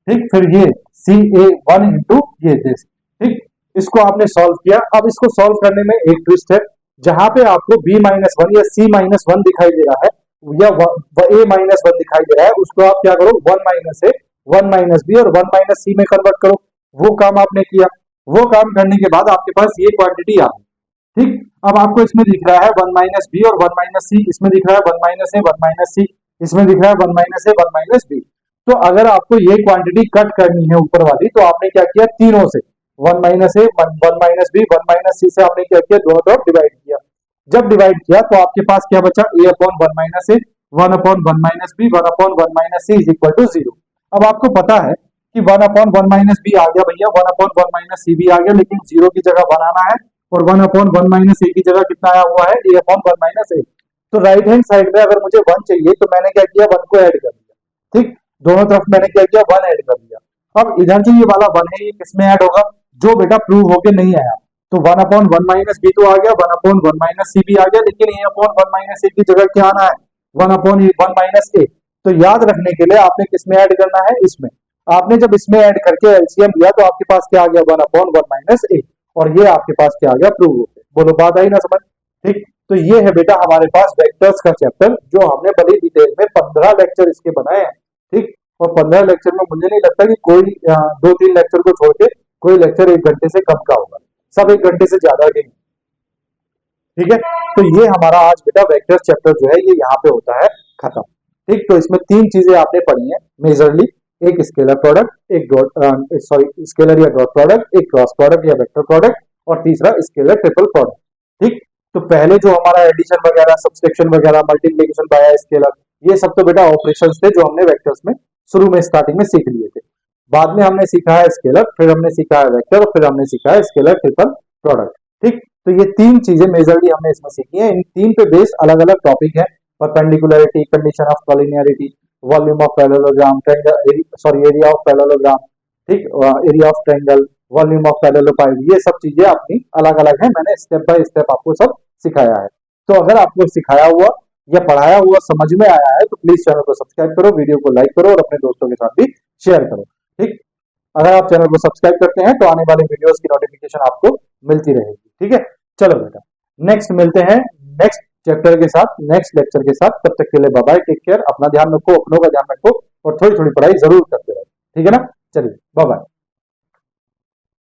ठीक, फिर ये सी ए 1 इंटू ये दिस, ठीक, इसको आपने सॉल्व किया। अब इसको सॉल्व करने में एक ट्विस्ट है, जहां पे आपको b माइनस 1 या c माइनस 1 दिखाई दे रहा है या a माइनस 1 दिखाई दे रहा है, उसको आप क्या करो 1 माइनस ए 1 माइनस बी और 1 माइनस सी में कन्वर्ट करो, वो काम आपने किया। वो काम करने के बाद आपके पास ये क्वांटिटी आ गई, ठीक। अब आपको इसमें दिख रहा है 1 माइनस बी और 1 माइनस सी, इसमें दिख रहा है 1 माइनस ए 1 माइनस सी, इसमें दिख रहा है 1 माइनस ए 1 माइनस बी। तो अगर आपको ये क्वांटिटी कट करनी है ऊपर वाली, तो आपने क्या किया तीनों से 1 minus A 1 minus B 1 minus C से आपने क्या किया दोनों तरफ डिवाइड किया। जब डिवाइड किया तो आपके पास क्या बचा a upon 1 minus A 1 upon 1 minus B 1 upon 1 minus C is equal to 0। अब आपको पता है कि 1 अपॉन 1 माइनस बी आ गया भैया, 1 अपॉन 1 माइनस सी भी आ गया, लेकिन 0 की जगह 1 आना है और 1 अपॉन 1 माइनस ए की जगह कितना आया हुआ है a अपॉन 1 माइनस ए। तो राइट हैंड साइड में अगर मुझे 1 चाहिए तो मैंने क्या किया 1 को ऐड कर दिया, ठीक, दोनों तरफ मैंने क्या किया 1 ऐड कर दिया। अब इधर जो ये वाला 1 है ये किसमें ऐड होगा, जो बेटा प्रूव होके नहीं आया, तो 1 अपॉन 1 माइनस बी तो आ गया, 1 अपॉन 1 माइनस सी भी आ गया, लेकिन a अपॉन 1 माइनस ए की जगह क्या आना है 1 अपॉन 1 माइनस ए। तो याद रखने के लिए आपने किसमें ऐड करना है, इसमें। आपने जब इसमें ऐड करके एलसीएम लिया तो आपके पास क्या आ गया 1 अपॉन 1 माइनस ए, और ये आपके पास क्या आ गया प्रूव होके। बोलो बात आई ना समझ, ठीक। तो ये है बेटा हमारे पास वेक्टर्स का चैप्टर, जो हमने बड़ी डिटेल में 15 लेक्चर इसके बनाए हैं, ठीक। और 15 लेक्चर में मुझे नहीं लगता कि कोई 2-3 लेक्चर को छोड़ के कोई लेक्चर 1 घंटे से कम का होगा, सब 1 घंटे से ज्यादा के, ठीक है। तो ये हमारा आज बेटा वेक्टर चैप्टर जो है ये यहाँ पे होता है खत्म, ठीक। तो इसमें 3 चीजें आपने पढ़ी हैं मेजरली, एक स्केलर प्रोडक्ट, एक स्केलर या डॉट प्रोडक्ट, एक क्रॉस प्रोडक्ट या वेक्टर प्रोडक्ट, और तीसरा स्केलर ट्रिपल प्रोडक्ट, ठीक। तो पहले जो हमारा एडिशन वगैरह सब्सट्रैक्शन वगैरह मल्टीप्लिकेशन बाय स्केलर ये सब तो बेटा ऑपरेशंस थे जो हमने वेक्टर्स में शुरू में स्टार्टिंग में सीख लिए थे। बाद में हमने सीखा है स्केलर, फिर हमने सीखा है वेक्टर, और फिर हमने सीखा है स्केलर ट्रिपल प्रोडक्ट। ठीक, तो ये तीन चीजें मेजरली हमने इसमें सीखी है। इन तीन पे बेस अलग अलग टॉपिक है, perpendicularity, condition of collinearity, volume of parallelogram, area of parallelogram, ठीक, area of triangle, volume of parallelopiped, ये सब चीजें अपनी अलग अलग है। मैंने स्टेप बाय स्टेप आपको सब सिखाया है। तो अगर आपको सिखाया हुआ या पढ़ाया हुआ समझ में आया है तो प्लीज चैनल को सब्सक्राइब करो, वीडियो को लाइक करो और अपने दोस्तों के साथ भी शेयर करो। ठीक, अगर आप चैनल को सब्सक्राइब करते हैं तो आने वाले वीडियोस की नोटिफिकेशन आपको मिलती रहेगी। ठीक है, चलो बेटा नेक्स्ट मिलते हैं नेक्स्ट चैप्टर के साथ, नेक्स्ट लेक्चर के साथ। तब तक के लिए बाय बाय, टेक केयर, अपना ध्यान रखो, अपनों का ध्यान रखो और थोड़ी थोड़ी पढ़ाई जरूर करते रहो। ठीक है ना, चलिए बाय बाय।